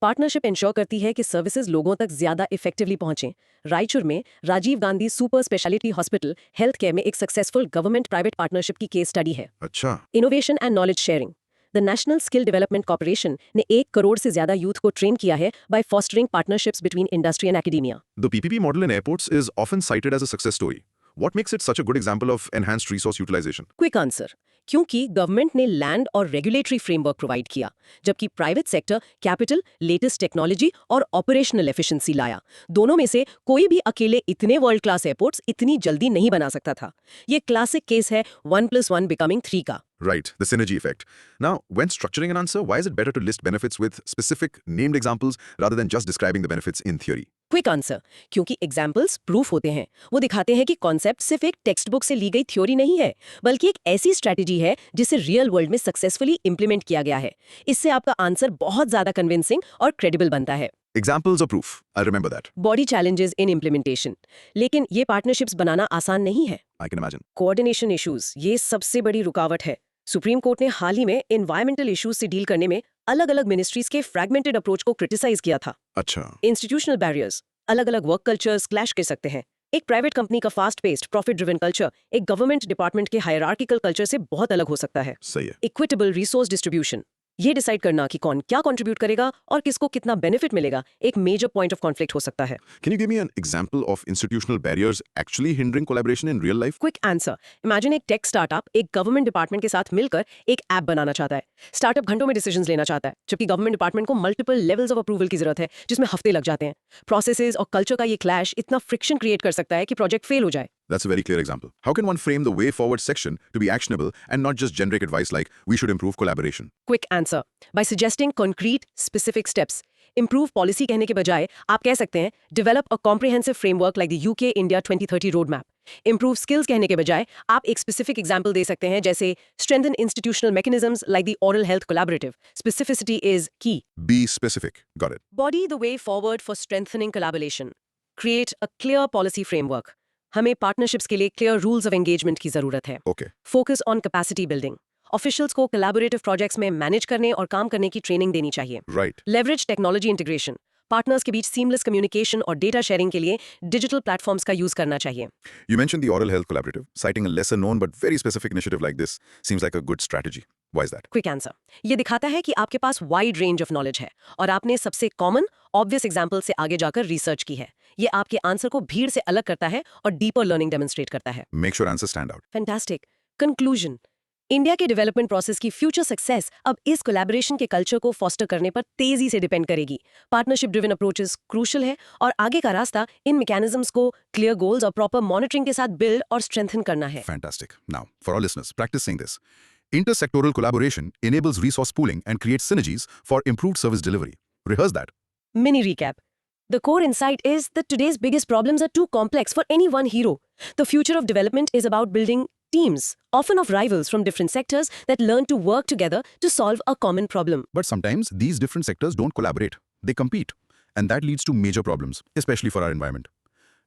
partnership ensure करती है कि सर्विसेज लोगों तक ज्यादा इफेक्टिवली पहुंचें। रायचूर में Rajiv Gandhi super speciality hospital health care में एक सक्सेसफुल गवर्नमेंट प्राइवेट पार्टनरशिप की केस स्टडी है। अच्छा, innovation and knowledge sharing. The national skill development corporation ने 1 करोड़ से ज्यादा यूथ को ट्रेन किया है by fostering partnerships between industry and academia. The PPP model in airports is often cited as a success story. What makes it such a good example of enhanced resource utilization? Quick answer, क्योंकि government ने land और regulatory framework provide किया, जबकि private sector capital, latest technology और operational efficiency लाया। दोनों में से कोई भी अकेले इतने वर्ल्ड क्लास एयरपोर्ट्स इतनी जल्दी नहीं बना सकता था। ये क्लासिक केस है 1+1 बिकमिंग 3 का। Right, the synergy effect. Now, when structuring an answer, why is it better to list benefits with specific named examples rather than just describing the benefits in theory? Quick answer, क्योंकि examples proof होते हैं। वो दिखाते हैं कि concept सिर्फ एक text book से ली गई थ्योरी नहीं है, बल्कि एक ऐसी स्ट्रैटेजी है जिसे रियल वर्ल्ड में सक्सेसफुली इंप्लीमेंट किया गया है। इससे आपका आंसर बहुत ज्यादा कन्विंसिंग और क्रेडिबल बनता है। Examples or proof? I'll remember that. Body challenges in implementation. लेकिन ये पार्टनरशिप्स बनाना आसान नहीं है। I can imagine. Coordination issues, ये सबसे बड़ी रुकावट है। सुप्रीम कोर्ट ने हाल ही में एनवायरमेंटल इश्यूज से डील करने में अलग-अलग मिनिस्ट्रीज के फ्रैगमेंटेड अप्रोच को क्रिटिसाइज किया था। अच्छा, इंस्टीट्यूशनल बैरियर्स, अलग-अलग वर्क कल्चर्स क्लैश कर सकते हैं। एक प्राइवेट कंपनी का fast paced profit driven culture एक गवर्नमेंट डिपार्टमेंट के हायरार्किकल कल्चर से बहुत अलग हो सकता है। सही है. इक्विटेबल रिसोर्स डिस्ट्रीब्यूशन, ये डिसाइड करना कि कौन क्या कंट्रीब्यूट करेगा और किसको कितना बेनिफिट मिलेगा, एक मेजर पॉइंट ऑफ कॉन्फ्लिक्ट हो सकता है। Can you give me an example of institutional barriers actually hindering collaboration in real life? Quick answer, imagine एक टेक स्टार्टअप एक गवर्नमेंट डिपार्टमेंट के साथ मिलकर एक ऐप बनाना चाहता है। स्टार्टअप घंटों में डिसीजंस लेना चाहता है, जबकि गवर्नमेंट डिपार्टमेंट को मल्टीपल लेवल्स ऑफ अप्रूवल की जरूरत है, जिसमें हफ्ते लग जाते हैं। प्रोसेसेस और कल्चर का ये क्लैश इतना फ्रिक्शन क्रिएट कर सकता है कि प्रोजेक्ट फेल हो जाए। That's a very clear example. How can one frame the way forward section to be actionable and not just generic advice like we should improve collaboration? Quick answer, by suggesting concrete specific steps. Improve policy कहने के बजाय आप कह सकते हैं develop a comprehensive framework like the UK India 2030 road map. Improve skills कहने के बजाय आप एक स्पेसिफिक एग्जांपल दे सकते हैं, जैसे strengthen institutional mechanisms like the oral health collaborative. Specificity is की। Be specific. Got it. Body the way forward for strengthening collaboration. Create a clear policy framework. हमें पार्टनरशिप्स के लिए क्लियर रूल्स ऑफ एंगेजमेंट की जरूरत है। Okay. Focus on capacity building. Officials को collaborative projects में manage करने और काम करने की ट्रेनिंग देनी चाहिए। Right. Leverage technology integration. Partners के बीच सीमलेस कम्युनिकेशन और डेटा शेयरिंग के लिए डिजिटल प्लेटफॉर्म्स का यूज करना चाहिए। You mentioned the Oral Health Collaborative. Citing a lesser known but very specific initiative like this seems like a good strategy. Why is that? Quick answer, ये दिखाता है कि आपके पास वाइड रेंज ऑफ नॉलेज है और आपने सबसे कॉमन ऑब्वियस एग्जांपल से आगे जाकर रिसर्च की है। ये आपके आंसर को भीड़ से अलग करता है और डीपर लर्निंग डेमोन्स्ट्रेट करता है। Make sure answers stand out. Fantastic. Conclusion, India के डेवलपमेंट प्रोसेस की फ्यूचर सक्सेस अब इस कोलैबोरेशन के कल्चर को फॉस्टर करने पर तेजी से डिपेंड करेगी। पार्टनरशिप ड्रिवन अप्रोचेस क्रूशियल है और आगे का रास्ता इन मैकेनिज्म्स को क्लियर गोल्स और प्रॉपर मॉनिटरिंग के साथ बिल्ड और स्ट्रेंथन करना है। Fantastic. Now, for our listeners, practice saying this. Intersectoral collaboration enables resource pooling and creates synergies for improved service delivery. Rehearse that. Mini recap. The core insight is that today's biggest problems are too complex for any one hero. The future of development is about building teams, often of rivals from different sectors, that learn to work together to solve a common problem. But sometimes these different sectors don't collaborate. They compete. And that leads to major problems, especially for our environment.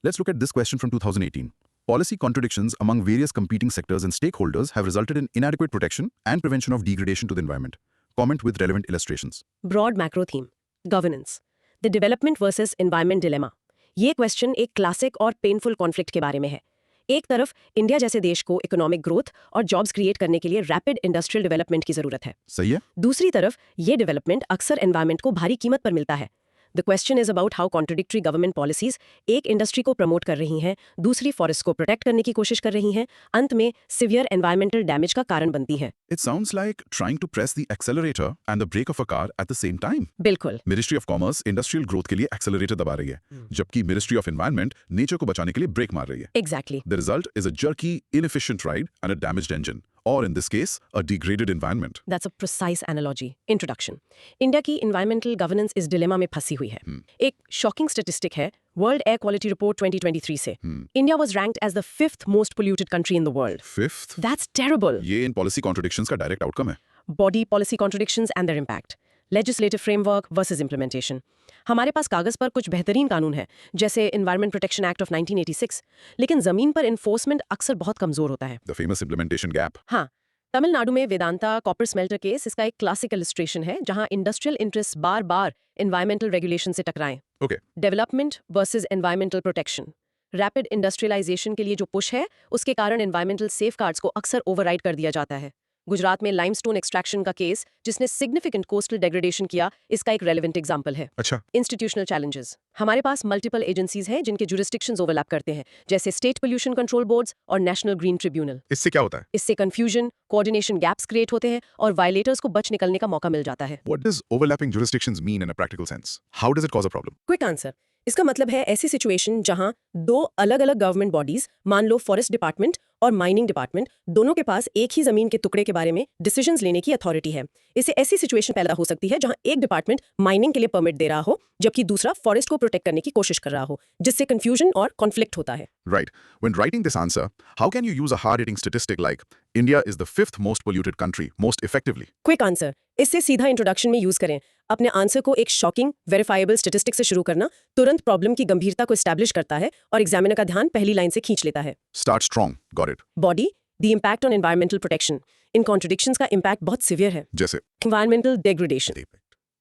Let's look at this question from 2018. Policy contradictions among various competing sectors and stakeholders have resulted in inadequate protection and prevention of degradation to the environment. Comment with relevant illustrations. Broad macro theme. Governance. The development versus environment dilemma. ये question एक classic और painful conflict के बारे में है। एक तरफ India जैसे देश को इकोनॉमिक ग्रोथ और जॉब्स क्रिएट करने के लिए रैपिड इंडस्ट्रियल डेवलपमेंट की जरूरत है। सही है? दूसरी तरफ ये डेवलपमेंट अक्सर एनवायरनमेंट को भारी कीमत पर मिलता है। The question is about how contradictory government policies एक इंडस्ट्री को प्रमोट कर रही हैं, दूसरी फॉरेस्ट को प्रोटेक्ट करने की कोशिश कर रही हैं, अंत में सिवियर एनवायरमेंटल डैमेज का कारण बनती हैं। It sounds like trying to press the accelerator and the brake of a car at the same time. बिल्कुल। Ministry of commerce industrial growth के लिए एक्सेलरेटर दबा रही है, जबकि मिनिस्ट्री ऑफ एनवायरनमेंट नेचर को बचाने के लिए ब्रेक मार रही है। Exactly. The result is a jerky, inefficient ride and a damaged engine, or in this case, a degraded environment. That's a precise analogy. Introduction. India की environmental governance इस dilemma में फंसी हुई है। एक शॉकिंग स्टैटिस्टिक है वर्ल्ड एयर क्वालिटी रिपोर्ट 2023 से। India was ranked as the 5th most polluted country in the world. Fifth, that's terrible. ये इन पॉलिसी कॉन्ट्रडिक्शंस का डायरेक्ट आउटकम है। Body policy contradictions and their impact. Legislative framework versus implementation. हमारे पास कागज पर कुछ बेहतरीन कानून है, जैसे एनवायरमेंट प्रोटेक्शन एक्ट ऑफ 1986, लेकिन जमीन पर इन्फोर्समेंट अक्सर बहुत कमजोर होता है। The famous implementation gap. हाँ, तमिलनाडु में वेदांता कॉपर स्मेल्टर केस इसका एक क्लासिक इलस्ट्रेशन है जहां इंडस्ट्रियल इंटरेस्ट बार बार एनवायरमेंटल रेगुलेशन से टकराएं। Okay. Development versus environmental protection. Rapid industrialization के लिए जो पुश है उसके कारण एनवायरमेंटल सेफगार्ड्स को अक्सर ओवरराइड कर दिया जाता है। गुजरात में लाइमस्टोन एक्सट्रैक्शन का केस जिसने सिग्निफिकेंट कोस्टल डेग्रेडेशन किया इसका एक रेलेवेंट एग्जांपल है। अच्छा। Institutional challenges. हमारे पास मल्टीपल एजेंसीज हैं जिनके जुरिस्डिक्शंस ओवरलैप करते हैं, जैसे स्टेट पोल्यूशन कंट्रोल बोर्ड्स और नेशनल ग्रीन ट्रिब्यूनल। इससे क्या होता है? इससे कंफ्यूजन, कोऑर्डिनेशन गैप्स क्रिएट होते हैं और वायलेटर्स को बच निकलने का मौका मिल जाता है। What does overlapping jurisdictions mean in a practical sense? How does it cause a problem? Quick answer. इसका मतलब है ऐसी सिचुएशन जहां दो अलग अलग गवर्नमेंट बॉडीज, मान लो फॉरेस्ट डिपार्टमेंट और माइनिंग डिपार्टमेंट, दोनों के पास एक ही जमीन के टुकड़े के बारे में डिसीजंस लेने की अथॉरिटी है। इससे ऐसी सिचुएशन पैदा हो सकती है जहां एक डिपार्टमेंट माइनिंग के लिए परमिट दे रहा हो जबकि दूसरा फॉरेस्ट को प्रोटेक्ट करने की कोशिश कर रहा हो, जिससे कंफ्यूजन और कॉन्फ्लिक्ट होता है। Right. When writing this answer, how can you use a hard-hitting statistic like India is the 5th most polluted country most effectively? Quick answer. इससे सीधा इंट्रोडक्शन में यूज करें। अपने आंसर को एक शॉकिंग वेरीफाइबल स्टैटिस्टिक से शुरू करना तुरंत प्रॉब्लम की गंभीरता को एस्टैब्लिश करता है और एग्जामिनर का ध्यान पहली लाइन से खींच लेता है। Start strong. Got it. Body, the impact on environmental protection. In contradictions का इम्पैक्ट बहुत सिवियर है। जैसे एनवायरमेंटल डेग्रेडेशन।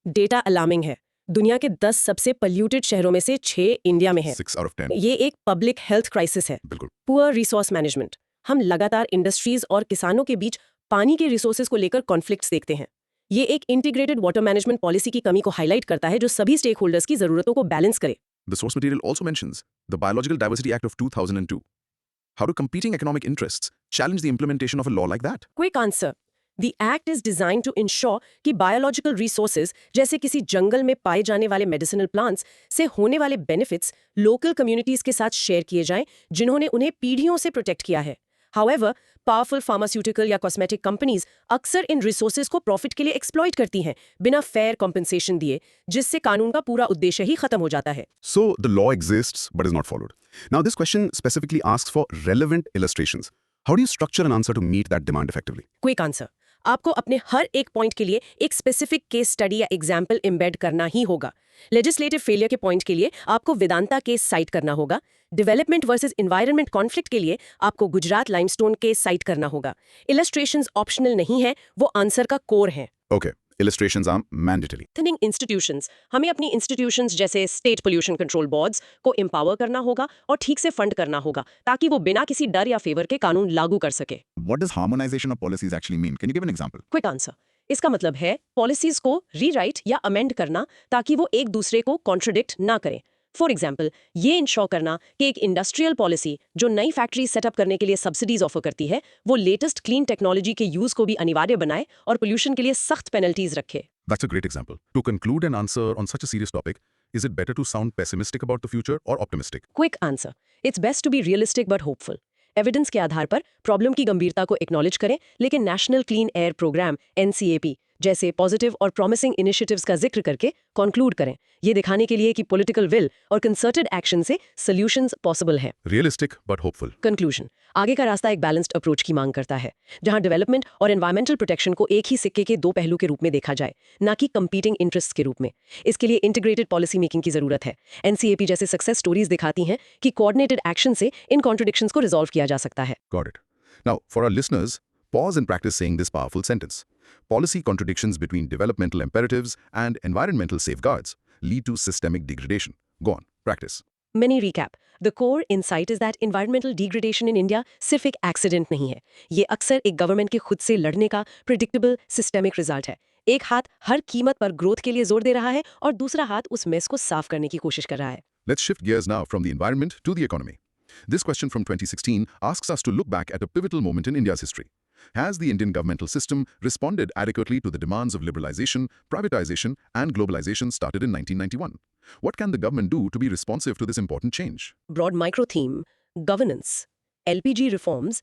डेटा अलार्मिंग है। दुनिया के 10 सबसे पोल्यूटेड शहरों में से 6 इंडिया में है। 6 out of 10. ये एक पब्लिक हेल्थ क्राइसिस है। बिल्कुल। Poor resource management. हम लगातार इंडस्ट्रीज और किसानों के बीच पानी के रिसोर्सेज को लेकर कॉन्फ्लिक्ट्स देखते हैं। ये एक इंटीग्रेटेड वाटर मैनेजमेंट पॉलिसी की कमी को हाईलाइट करता है जो सभी स्टेक होल्डर्स की जरूरतों को बैलेंस करे। The source material also mentions the Biological Diversity Act of 2002. How do competing economic interests challenge the implementation of a law like that? Quick answer. The Act is designed to ensure कि biological resources जैसे किसी जंगल में पाए जाने वाले medicinal plants से होने वाले बेनिफिट्स लोकल कम्युनिटीज के साथ शेयर किए जाएं जिन्होंने उन्हें पीढ़ियों से प्रोटेक्ट किया है। However, पावरफुल फार्मास्यूटिकल या कॉस्मेटिक कंपनीज अक्सर इन रिसोर्सेज को प्रॉफिट के लिए एक्सप्लॉइट करती हैं बिना फेयर कॉम्पेंसेशन दिए, जिससे कानून का पूरा उद्देश्य ही खत्म हो जाता है। So the law exists but is not followed. Now this question specifically asks for relevant illustrations. How do you structure an answer to meet that demand effectively? Quick answer. आपको अपने हर एक पॉइंट के लिए एक स्पेसिफिक केस स्टडी या example embed करना ही होगा। Legislative failure के पॉइंट के लिए आपको वेदांता केस साइट करना होगा। डेवलपमेंट वर्सेस एनवायरनमेंट कॉन्फ्लिक्ट के लिए आपको गुजरात लाइमस्टोन केस साइट करना होगा। इलस्ट्रेशंस ऑप्शनल नहीं है, वो आंसर का कोर है। Okay, illustrations are mandatory. Strengthening institutions. हमें अपनी इंस्टीट्यूशंस जैसे स्टेट पोल्यूशन कंट्रोल बोर्ड्स को एम्पावर करना होगा और ठीक से फंड करना होगा ताकि वो बिना किसी डर या फेवर के कानून लागू कर सके। What does harmonization of policies actually mean? Can you give an example? Quick answer. इसका मतलब है पॉलिसीज को रीराइट या अमेंड करना ताकि वो एक दूसरे को कॉन्ट्रडिक्ट ना करें। फॉर एग्जाम्पल, ये इंश्योर करना कि एक इंडस्ट्रियल पॉलिसी जो नई फैक्ट्री सेटअप करने के लिए सब्सिडीज ऑफर करती है वो लेटेस्ट क्लीन टेक्नोलॉजी के यूज को भी अनिवार्य बनाए और पोल्यूशन के लिए सख्त पेनल्टीज रखे। That's a great example. To conclude an answer on such a serious topic, is it better to sound pessimistic about the future or optimistic? Quick answer. It's best to be realistic but hopeful. Evidence के आधार पर problem की गंभीरता को acknowledge करें, लेकिन national clean air programme NCAP जैसे positive और प्रॉमिसिंग इनिशिएटिव्स का जिक्र करके कंक्लूड करें, ये दिखाने के लिए कि पॉलिटिकल विल और कंसर्टेड एक्शन से सॉल्यूशंस पॉसिबल हैं। Realistic but hopeful. कंक्लूजन। आगे का रास्ता एक बैलेंस्ड अप्रोच की मांग करता है जहां डेवलपमेंट और एनवायरमेंटल प्रोटेक्शन को एक ही सिक्के के दो पहलू के रूप में देखा जाए, ना कि कंपीटिंग इंटरेस्ट्स के रूप में। इसके लिए इंटीग्रेटेड पॉलिसी मेकिंग की जरूरत है। NCAP जैसे सक्सेस स्टोरीज दिखाती हैं कि कोऑर्डिनेटेड एक्शन से इन कॉन्ट्रडिक्शंस को रिजॉल्व किया जा सकता है। Got it. Now, for our listeners, pause and practice saying this powerful sentence. Policy contradictions between developmental imperatives and environmental safeguards lead to systemic degradation. Go on, practice. Mini recap. The core insight is that environmental degradation in India सिर्फ एक accident नहीं है। ये अक्सर एक government के खुद से लड़ने का प्रिडिक्टेबल सिस्टेमिक रिजल्ट है। एक हाथ हर कीमत पर ग्रोथ के लिए जोर दे रहा है और दूसरा हाथ उस मेस को साफ करने की कोशिश कर रहा है। Let's shift gears now from the environment to the economy. This question from 2016 asks us to look back at a pivotal moment in India's history. Has the Indian governmental system responded adequately to the demands of liberalization, privatization, and globalization started in 1991? What can the government do to be responsive to this important change? Broad micro theme, governance, LPG reforms,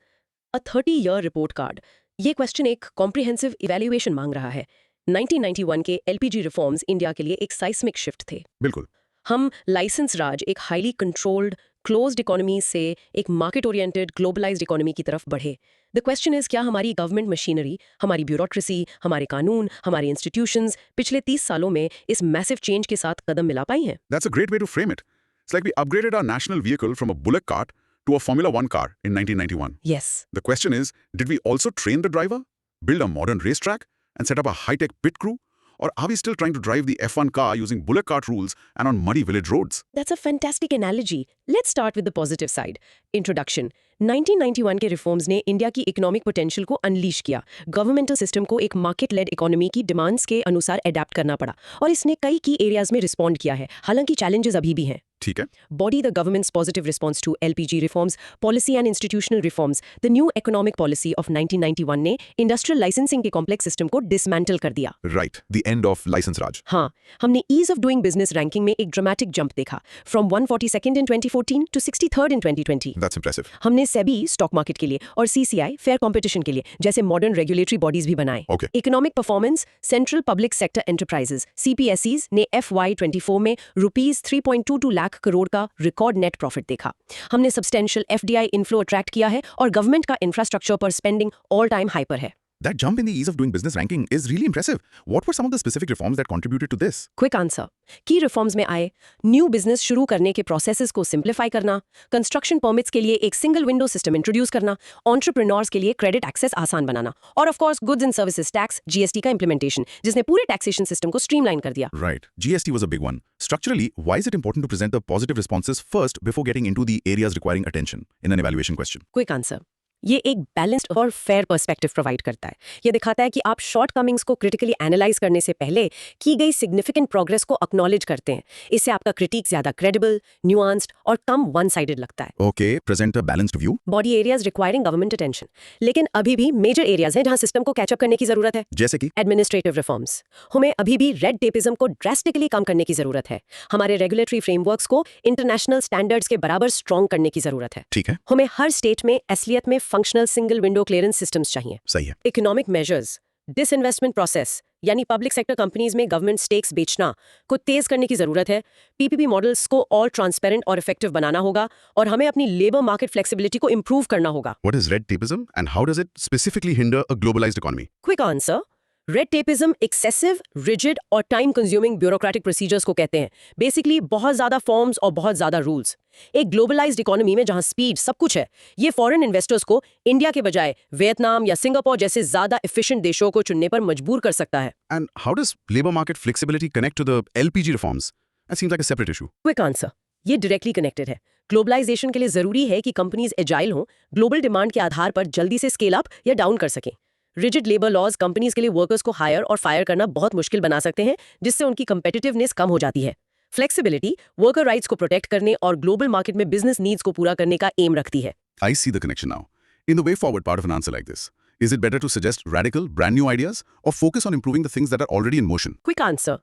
a 30-year report card. ये question एक comprehensive evaluation मांग रहा है। 1991 के LPG reforms India के लिए एक साइस्मिक shift थे। बिल्कुल। हम लाइसेंस राज, एक हाईली कंट्रोल्ड क्लोज्ड इकोनॉमी से एक मार्केट ओरिएंटेड ग्लोबलाइज्ड इकोनॉमी की तरफ बढ़े। द क्वेश्चन इज, क्या हमारी गवर्नमेंट मशीनरी, हमारी ब्यूरोक्रेसी, हमारे कानून, हमारे इंस्टीट्यूशंस पिछले 30 सालों में इस मैसिव चेंज के साथ कदम मिला पाई हैं? That's a great way to frame it. It's like we upgraded our national vehicle from a bullock cart to a Formula One car in 1991. Yes. The question is, did we also train the driver? Build a modern racetrack and set up a high-tech pit crew? Or are we still trying to drive the F1 car using bullock cart rules and on muddy village roads? That's a fantastic analogy. Let's start with the positive side. Introduction. 1991 के reforms ने India की economic potential को unleash किया। Governmental system को एक market lead economy की demands के अनुसार अडेप्ट करना पड़ा और इसने कई की एरियाज में रिस्पॉन्ड किया है। हालांकि चैलेंजेस अभी भी हैं। ठीक है। Body the government's positive response to LPG reforms, policy and institutional reforms. The new economic policy of 1991 ने इंडस्ट्रियल लाइसेंसिंग के कॉम्प्लेक्स सिस्टम को डिसमेंटल कर दिया। Right, the end of license Raj. हाँ, हमने ease of doing business ranking में एक dramatic jump देखा, from 142nd in 2014 to 63rd in 2020। That's impressive. हमने सेबी स्टॉक मार्केट के लिए और सीसीआई फेयर कंपटीशन के लिए जैसे मॉडर्न रेगुलेटरी बॉडीज भी बनाए। Okay. Economic performance central public sector enterprises CPSEs ने FY24 में ₹3.22 लाख करोड़ का रिकॉर्ड नेट प्रॉफिट देखा। हमने सब्सटेंशियल एफडीआई इनफ्लो अट्रैक्ट किया है और गवर्नमेंट का इंफ्रास्ट्रक्चर पर स्पेंडिंग ऑल टाइम हाई पर है। That jump in the ease of doing business ranking is really impressive. What were some of the specific reforms that contributed to this? Quick answer. की reforms में आए new business शुरू करने के processes को simplify करना, कंस्ट्रक्शन परमिट्स के लिए एक सिंगल विंडो सिस्टम इंट्रोड्यूस करना, एंटरप्रेन्योर्स के लिए क्रेडिट एक्सेस आसान बनाना और of course goods and services tax GST का इंप्लीमेंटेशन, जिसने पूरे टैक्सेशन सिस्टम को स्ट्रीमलाइन कर दिया। Right. GST was a big one. Structurally, why is it important to present the positive responses first before getting into the areas requiring attention in an evaluation question? Quick answer. ये एक balanced और fair perspective provide करता है। ये दिखाता है कि आप शॉर्टकमिंग्स को क्रिटिकली एनालाइज करने से पहले की गई सिग्निफिकेंट प्रोग्रेस को एक्नॉलेज करते हैं। इससे आपका क्रिटिक ज्यादा क्रेडिबल, न्यूआंस्ड और कम वन साइडेड लगता है। Okay, present a balanced view. Body areas requiring government attention, लेकिन अभी भी मेजर एरियाज हैं जहां सिस्टम को कैचअप करने की जरूरत है। जैसे कि एडमिनिस्ट्रेटिव रिफॉर्म्स। हमें अभी भी रेड टेपिज्म को ड्रास्टिकली कम करने की जरूरत है। हमारे रेगुलेटरी फ्रेमवर्क्स को इंटरनेशनल स्टैंडर्ड्स के बराबर स्ट्रॉन्ग करने की जरूरत है। ठीक है, हमें हर स्टेट में असलियत में functional single window clearance systems चाहिए। सही है। इकोनॉमिक मेजर्स, डिसइन्वेस्टमेंट प्रोसेस यानी पब्लिक सेक्टर कंपनीज में गवर्नमेंट स्टेक्स बेचना को तेज करने की जरूरत है। पीपीपी मॉडल्स को और ट्रांसपेरेंट और इफेक्टिव बनाना होगा और हमें अपनी लेबर मार्केट फ्लेक्सिबिलिटी को इंप्रूव करना होगा। What is red tapeism and how does it specifically hinder a globalized economy? Quick answer. Red tapism excessive, rigid और टाइम कंज्यूमिंग ब्यूरोक्रेटिक प्रोसीजर्स को कहते हैं। बेसिकली बहुत ज्यादा फॉर्म्स और बहुत ज्यादा रूल्स। एक ग्लोबलाइज्ड इकोनॉमी में जहां स्पीड सब कुछ है, ये फॉरेन इन्वेस्टर्स को इंडिया के बजाय वियतनाम या सिंगापुर जैसे ज्यादा एफिशिएंट देशों को चुनने पर मजबूर कर सकता है। And how does labor market flexibility connect to the LPG reforms? That seems like a separate issue. Quick answer. ये डायरेक्टली कनेक्टेड है। ग्लोबलाइजेशन के लिए जरूरी है कि कंपनीज एजाइल हों, ग्लोबल डिमांड के आधार पर जल्दी से स्केल अप या डाउन कर सकें। रिजिड लेबर लॉज कंपनीज के लिए वर्कर्स को हायर और फायर करना बहुत मुश्किल बना सकते हैं, जिससे उनकी कंपेटिटिवनेस कम हो जाती है। फ्लेक्सिबिलिटी वर्कर राइट्स को प्रोटेक्ट करने और ग्लोबल मार्केट में बिजनेस नीड्स को पूरा करने का एम रखती है। I see the connection now. In the way forward part of an answer like this, is it better to suggest radical, brand new ideas or focus on improving the things that are already in motion? Quick answer.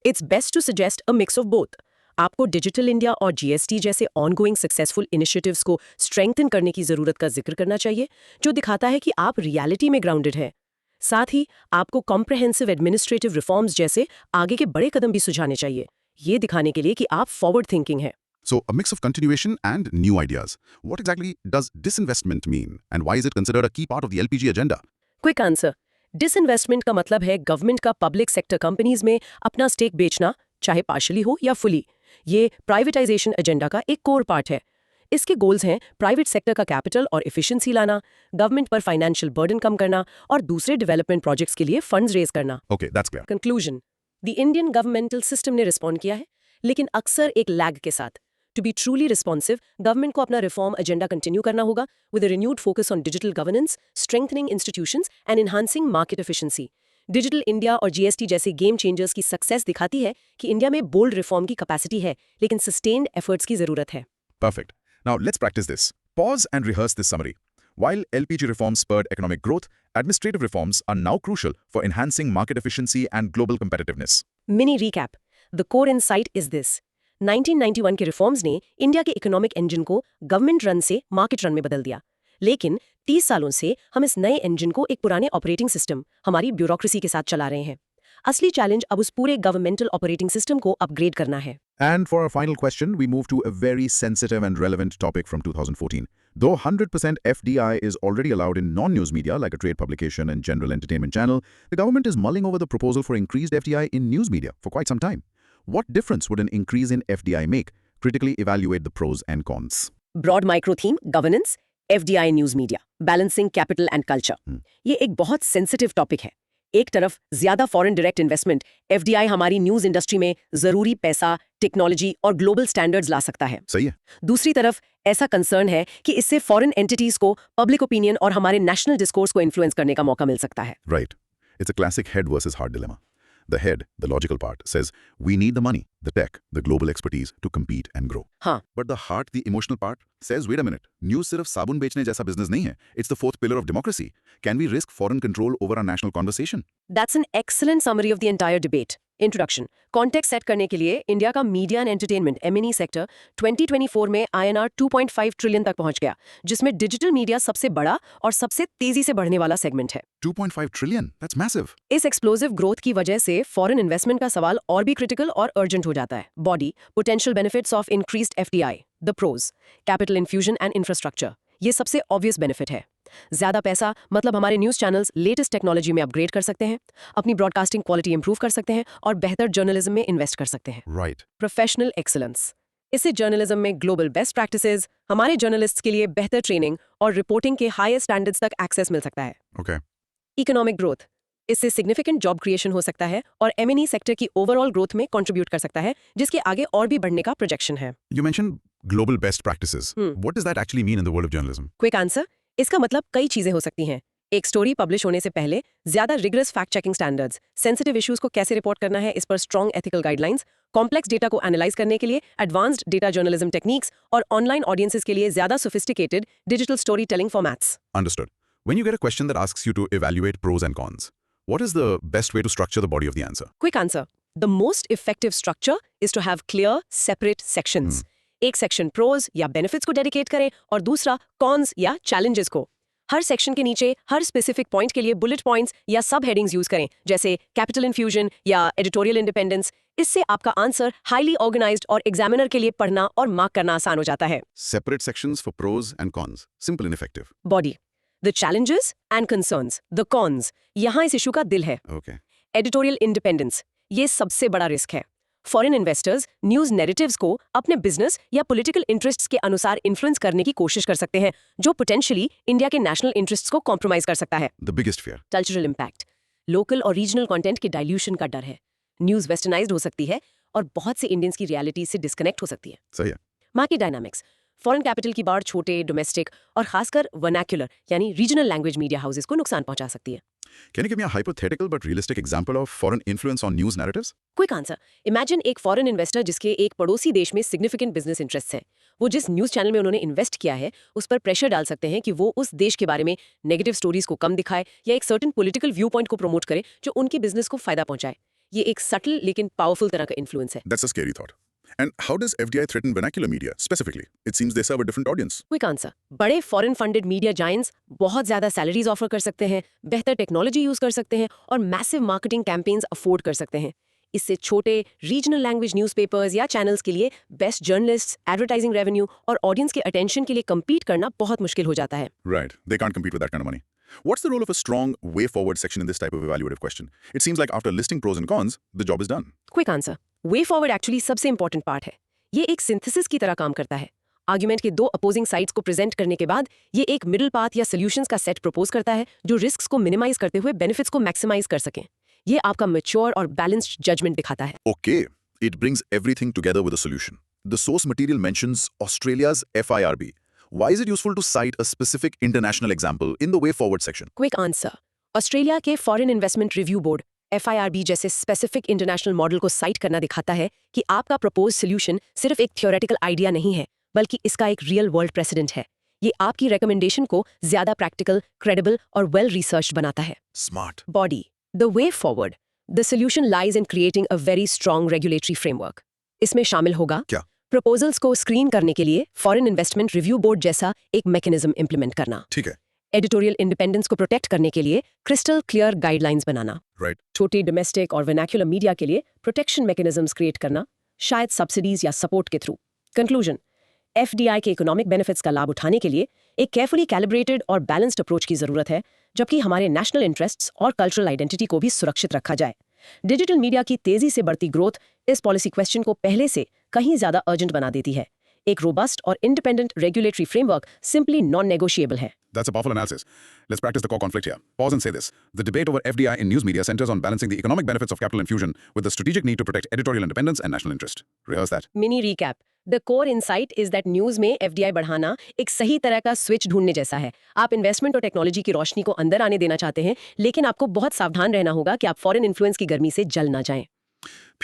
It's best to suggest a mix of both. आपको digital India और GST जैसे ongoing successful initiatives को strengthen करने की जरूरत का जिक्र करना चाहिए, जो दिखाता है कि आप रियलिटी में ग्राउंडेड है। साथ ही आपको कॉम्प्रहेंसिव एडमिनिस्ट्रेटिव रिफॉर्म्स जैसे आगे के बड़े कदम भी सुझाने चाहिए, ये दिखाने के लिए कि आप फॉरवर्ड थिंकिंग है। So, a mix of continuation and new ideas. What exactly does disinvestment mean and why is it considered a key part of the LPG agenda? Quick answer. Disinvestment का मतलब है गवर्नमेंट का public sector companies में अपना stake बेचना, चाहे partially हो या फुली। ये प्राइवेटाइजेशन एजेंडा का एक कोर पार्ट है। इसके गोल्स हैं प्राइवेट सेक्टर का कैपिटल और एफिशिएंसी लाना, गवर्नमेंट पर फाइनेंशियल बर्डन कम करना और दूसरे डेवलपमेंट प्रोजेक्ट्स के लिए फंड्स रेज करना। Okay, that's clear. Conclusion, the Indian governmental system ने रिस्पॉन्ड किया है, लेकिन अक्सर एक लैग के साथ। To be truly responsive, government को अपना रिफॉर्म एजेंडा कंटिन्यू करना होगा with a renewed focus on digital governance, strengthening institutions and enhancing market efficiency. Digital India और जीएसटी जैसे गेम चेंजर्स की सक्सेस दिखाती है कि इंडिया में बोल्ड रिफॉर्म की कैपेसिटी है, लेकिन सस्टेन्ड एफर्ट्स की जरूरत है। Perfect. Now, let's practice this. Pause and rehearse this summary. While LPG reforms spurred economic growth, administrative reforms are now crucial for enhancing market efficiency and global competitiveness. Mini recap. The core insight is this. 1991 के reforms ने India के economic engine को government run से market run में बदल दिया, लेकिन 30 सालों से हम इस नए इंजन को एक पुराने ऑपरेटिंग सिस्टम, हमारी ब्यूरोक्रेसी के साथ चला रहे हैं। असली चैलेंज अब उस पूरे गवर्नमेंटल ऑपरेटिंग सिस्टम को अपग्रेड करना है। And for our final question, we move to a very sensitive and relevant topic from 2014. Though 100% FDI is already allowed in non-news media like a trade publication and general entertainment channel, the government is mulling over the proposal for increased FDI in news media for quite some time. What difference would an increase in FDI make? Critically evaluate the pros and cons. Broad micro theme, governance, FDI news media, balancing capital and culture. ये एक बहुत sensitive topic है। एक तरफ ज्यादा foreign direct investment, FDI हमारी news industry में जरूरी पैसा, टेक्नोलॉजी और ग्लोबल स्टैंडर्ड्स ला सकता है। सही है। दूसरी तरफ ऐसा कंसर्न है कि इससे फॉरेन एंटिटीज को पब्लिक ओपिनियन और हमारे नेशनल डिस्कोर्स को इन्फ्लुएंस करने का मौका मिल सकता है। Right. It's a classic head versus heart dilemma. The head, the logical part, says we need the money, the tech, the global expertise to compete and grow. हाँ, But the heart, the emotional part, says wait a minute, news सिर्फ साबुन बेचने जैसा business नहीं है. It's the fourth pillar of democracy. Can we risk foreign control over our national conversation? that's an excellent summary of the entire debate. Introduction, context set करने के लिए India का media and entertainment M&E sector 2024 में INR 2.5 trillion तक पहुंच गया, जिसमें digital media सबसे बड़ा और सबसे तेजी से बढ़ने वाला सेगमेंट है। 2.5 trillion. That's massive. इस एक्सप्लोसिव ग्रोथ की वजह से फॉरेन इन्वेस्टमेंट का सवाल और भी क्रिटिकल और अर्जेंट हो जाता है। Body, potential benefits of increased FDI, the pros, capital infusion and infrastructure. ये सबसे ऑब्वियस बेनिफिट है। ज्यादा पैसा मतलब हमारे न्यूज चैनल्स लेटेस्ट टेक्नोलॉजी में अपग्रेड कर सकते हैं, अपनी ब्रॉडकास्टिंग क्वालिटी इंप्रूव कर सकते हैं और बेहतर जर्नलिज्म में इन्वेस्ट कर सकते हैं। Right. प्रोफेशनल एक्सीलेंस, इससे जर्नलिज्म में ग्लोबल बेस्ट प्रैक्टिसेस, हमारे जर्नलिस्ट्स के लिए बेहतर ट्रेनिंग और रिपोर्टिंग के हाईएस्ट स्टैंडर्ड्स तक एक्सेस मिल सकता है। Okay. इकोनॉमिक ग्रोथ, इससे सिग्निफिकेंट जॉब क्रिएशन हो सकता है और M&E सेक्टर की ओवरऑल ग्रोथ में कंट्रीब्यूट कर सकता है, जिसके आगे और भी बढ़ने का प्रोजेक्शन है। You mentioned global best practices. What does that actually mean in the world of journalism? Quick answer, इसका मतलब कई चीजें हो सकती हैं। एक स्टोरी पब्लिश होने से पहले ज्यादा rigorous fact checking standards, sensitive issues को कैसे रिपोर्ट करना है इस पर strong ethical guidelines, complex data को एनालाइज करने के लिए एडवांस्ड डेटा जर्नलिज्म टेक्निक्स और ऑनलाइन ऑडियंसेस के लिए ज्यादा sophisticated digital story telling formats. Understood. When you get a question that asks you to evaluate pros and cons, what is the best way to structure the body of the answer? Quick answer, the most effective structure is to have clear separate sections. एक section pros या benefits को dedicate करें और दूसरा cons या challenges को। हर section के नीचे हर स्पेसिफिक पॉइंट के लिए बुलेट पॉइंट्स या सब हेडिंग्स यूज करें, जैसे कैपिटल इन्फ्यूजन या एडिटोरियल इंडिपेंडेंस। इससे आपका आंसर हाईली ऑर्गेनाइज्ड और एग्जामिनर के लिए पढ़ना और मार्क करना आसान हो जाता है। Separate sections for pros and cons. Simple and effective. Body, the challenges and concerns, the cons, यहाँ इस इशू का दिल है। Okay. एडिटोरियल इंडिपेंडेंस, ये सबसे बड़ा रिस्क है। फॉरेन इन्वेस्टर्स न्यूज नैरेटिव्स को अपने बिजनेस या पॉलिटिकल इंटरेस्ट्स के अनुसार इन्फ्लुएंस करने की कोशिश कर सकते हैं, जो पोटेंशियली इंडिया के नेशनल इंटरेस्ट्स को कॉम्प्रोमाइज कर सकता है। The biggest fear. Cultural impact, local और रीजनल कंटेंट के डाइल्यूशन का डर है। न्यूज वेस्टर्नाइज्ड हो सकती है और बहुत से इंडियंस की रियलिटी से डिस्कनेक्ट हो सकती है। सही है. मार्केट डायनामिक्स, फॉरेन कैपिटल की बाढ़ छोटे, डोमेस्टिक और खासकर वर्नाक्युलर यानी रीजनल लैंग्वेज मीडिया हाउसेस को नुकसान पहुंचा सकती है। Can you give me a hypothetical but realistic example of foreign influence on news narratives? Quick answer, imagine एक फॉरेन इन्वेस्टर जिसके एक पड़ोसी देश में सिग्निफिकेंट बिजनेस इंटरेस्ट है। वो जिस न्यूज चैनल में उन्होंने इन्वेस्ट किया है उस पर प्रेशर डाल सकते हैं कि वो उस देश के बारे में नेगेटिव स्टोरीज को कम दिखाए या एक सर्टेन पॉलिटिकल व्यू पॉइंट को प्रमोट करे जो उनके बिजनेस को फायदा पहुंचाए। ये एक सटल लेकिन पावरफुल तरह का इन्फ्लुएंस है। That's a scary thought. And how does FDI threaten vernacular media specifically? It seems they serve a different audience. Quick answer, बड़े फॉरेन फंडेड मीडिया जायंट्स बहुत ज्यादा सैलरीज ऑफर कर सकते हैं, बेहतर टेक्नोलॉजी यूज कर सकते हैं और मैसिव मार्केटिंग कैंपेन्स अफोर्ड कर सकते हैं। इससे छोटे रीजनल लैंग्वेज न्यूज़पेपर्स या चैनल्स के लिए बेस्ट जर्नलिस्ट्स, एडवर्टाइजिंग रेवेन्यू और ऑडियंस के अटेंशन के लिए compete करना बहुत मुश्किल हो जाता है। Right. They can't compete with that kind of money. What's the role of a strong way forward section in this type of evaluative question? It seems like after listing pros and cons, the job is done. Quick answer, way forward actually सबसे important part है। ये एक synthesis की तरह काम करता है। Argument के दो अपोजिंग साइड्स को प्रेजेंट करने के बाद ये एक मिडिल पाथ या सॉल्यूशंस का सेट प्रपोज करता है जो रिस्क्स को मिनिमाइज करते हुए बेनिफिट्स को मैक्सिमाइज कर सकें। ये आपका मैच्योर और बैलेंस्ड जजमेंट दिखाता है। Okay. It brings everything together with a solution. The source material mentions Australia's FIRB. Why is it useful to cite a specific international example in the way forward section? Quick answer, Australia के foreign investment review board FIRB जैसे specific international model को cite करना दिखाता है कि आपका propose solution सिर्फ एक थ्योरेटिकल आइडिया नहीं है, बल्कि इसका एक रियल वर्ल्ड प्रेसिडेंट है। ये आपकी रिकमेंडेशन को ज्यादा प्रैक्टिकल, क्रेडिबल और वेल रिसर्च्ड बनाता है। Smart. Body, the way forward, the solution lies in creating a very strong regulatory framework. इसमें शामिल होगा क्या? प्रपोजल्स को स्क्रीन करने के लिए फॉरेन इन्वेस्टमेंट रिव्यू बोर्ड जैसा एक मैकेनिज्म इंप्लीमेंट करना, ठीक है. एडिटोरियल इंडिपेंडेंस को प्रोटेक्ट करने के लिए क्रिस्टल क्लियर गाइडलाइंस बनाना, Right. छोटे डोमेस्टिक और वर्नाक्युलर मीडिया के लिए प्रोटेक्शन मैकेनिज्म्स क्रिएट करना, शायद सब्सिडीज या सपोर्ट के थ्रू। कंक्लूजन, FDI के इकोनॉमिक बेनिफिट्स का लाभ उठाने के लिए एक केयरफुली कैलिब्रेटेड और बैलेंस्ड अप्रोच की जरूरत है, जबकि हमारे नेशनल इंटरेस्ट्स और कल्चरल आइडेंटिटी को भी सुरक्षित रखा जाए। डिजिटल मीडिया की तेजी से बढ़ती ग्रोथ इस पॉलिसी क्वेश्चन को पहले से कहीं ज्यादा अर्जेंट बना देती है। एक रोबस्ट और independent regulatory framework simply non negotiable है। That's a powerful analysis. Let's practice the core conflict here. Pause and say this. The debate over FDI in news media centers on balancing the economic benefits of capital infusion with the strategic need to protect editorial independence and national interest. Rehearse that. Mini recap. The core insight is that news में FDI बढ़ाना एक सही तरह का switch ढूंढने जैसा है। आप इन्वेस्टमेंट और टेक्नोलॉजी की रोशनी को अंदर आने देना चाहते हैं, लेकिन आपको बहुत सावधान रहना होगा कि आप फॉरेन इन्फ्लुएंस की गर्मी से जल ना जाएं।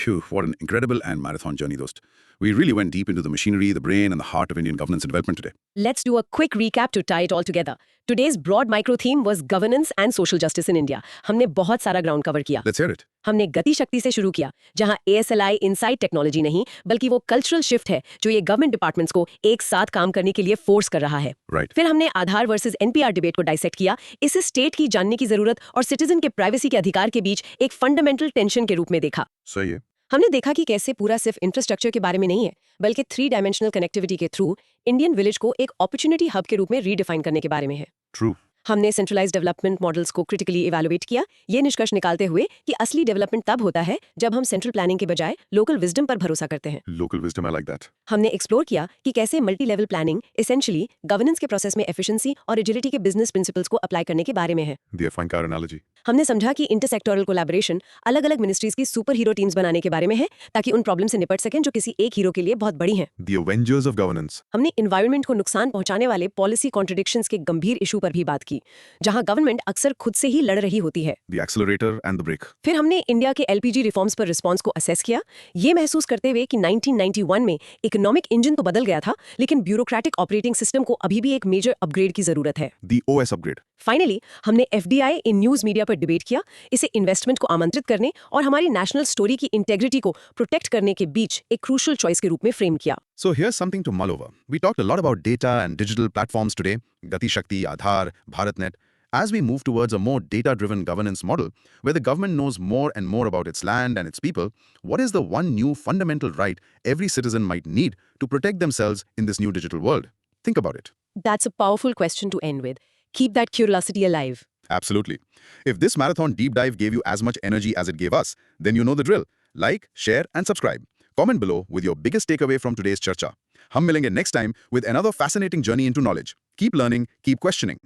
Phew, what an incredible and marathon journey, Dost. We really went deep into the machinery, the brain, and the heart of Indian governance and development today. Let's do a quick recap to tie it all together. Today's broad micro theme was governance and social justice in India. हमने बहुत सारा ground cover किया। Let's hear it. हमने गति शक्ति से शुरू किया, जहां ASLI इनसाइट टेक्नोलॉजी नहीं बल्कि वो कल्चरल शिफ्ट है जो ये गवर्नमेंट डिपार्टमेंट्स को एक साथ काम करने के लिए फोर्स कर रहा है। Right. फिर हमने आधार वर्सेस NPR डिबेट को डाइसेक्ट किया, इसे स्टेट की जानने की जरूरत और सिटीजन के प्राइवेसी के अधिकार के बीच एक फंडामेंटल टेंशन के रूप में देखा। सही है। हमने देखा कि कैसे पूरा सिर्फ इंफ्रास्ट्रक्चर के बारे में नहीं है, बल्कि 3 डायमेंशनल कनेक्टिविटी के थ्रू इंडियन विलेज को एक अपॉर्चुनिटी हब के रूप में रीडिफाइन करने के बारे में है। True. हमने सेंट्रलाइज्ड डेवलपमेंट मॉडल्स को क्रिटिकली इवैल्यूएट किया, ये निष्कर्ष निकालते हुए कि असली डेवलपमेंट तब होता है जब हम सेंट्रल प्लानिंग के बजाय लोकल विजडम पर भरोसा करते हैं। Local wisdom, I like that. हमने एक्सप्लोर किया कि कैसे multi level planning essentially governance के प्रोसेस में एफिशिएंसी और एजिलिटी के बिजनेस प्रिंसिपल्स को अप्लाई करने के बारे में है। The fine car analogy. हमने समझा कि इंटरसेक्टोरल कोलैबोरेशन अलग अलग मिनिस्ट्रीज की सुपर हीरो टीम्स बनाने के बारे में है, ताकि उन प्रॉब्लम से निपट सकें जो किसी एक हीरो के लिए बहुत बड़ी हैं। The Avengers of governance. हमने एनवायरनमेंट को नुकसान पहुंचाने वाले पॉलिसी कॉन्ट्रडिक्शंस के गंभीर इशू पर भी बात की, जहां गवर्नमेंट अक्सर खुद से ही लड़ रही होती है। The accelerator and the brake. फिर हमने इंडिया के LPG रिफॉर्म्स पर रिस्पांस को असेस किया, ये महसूस करते हुए कि 1991 में इकोनॉमिक इंजन तो बदल गया था, लेकिन ब्यूरोक्रेटिक ऑपरेटिंग सिस्टम को अभी भी एक मेजर अपग्रेड की जरूरत है। The OS upgrade. फाइनली हमने FDI इन न्यूज मीडिया पर डिबेट किया, इसे इन्वेस्टमेंट को आमंत्रित करने और हमारी नेशनल स्टोरी की इंटेग्रिटी को प्रोटेक्ट करने के बीच एक क्रूशियल चॉइस के रूप में फ्रेम किया। So here's something to mull over. We talked a lot about data and digital platforms today, Gati Shakti, Aadhaar, BharatNet. As we move towards a more data-driven governance model, where the government knows more and more about its land and its people, what is the one new fundamental right every citizen might need to protect themselves in this new digital world? Think about it. That's a powerful question to end with. Keep that curiosity alive. Absolutely. If this marathon deep dive gave you as much energy as it gave us, then you know the drill. Like, share, and subscribe. Comment below with your biggest takeaway from today's charcha. Hum milenge next time with another fascinating journey into knowledge. Keep learning, keep questioning.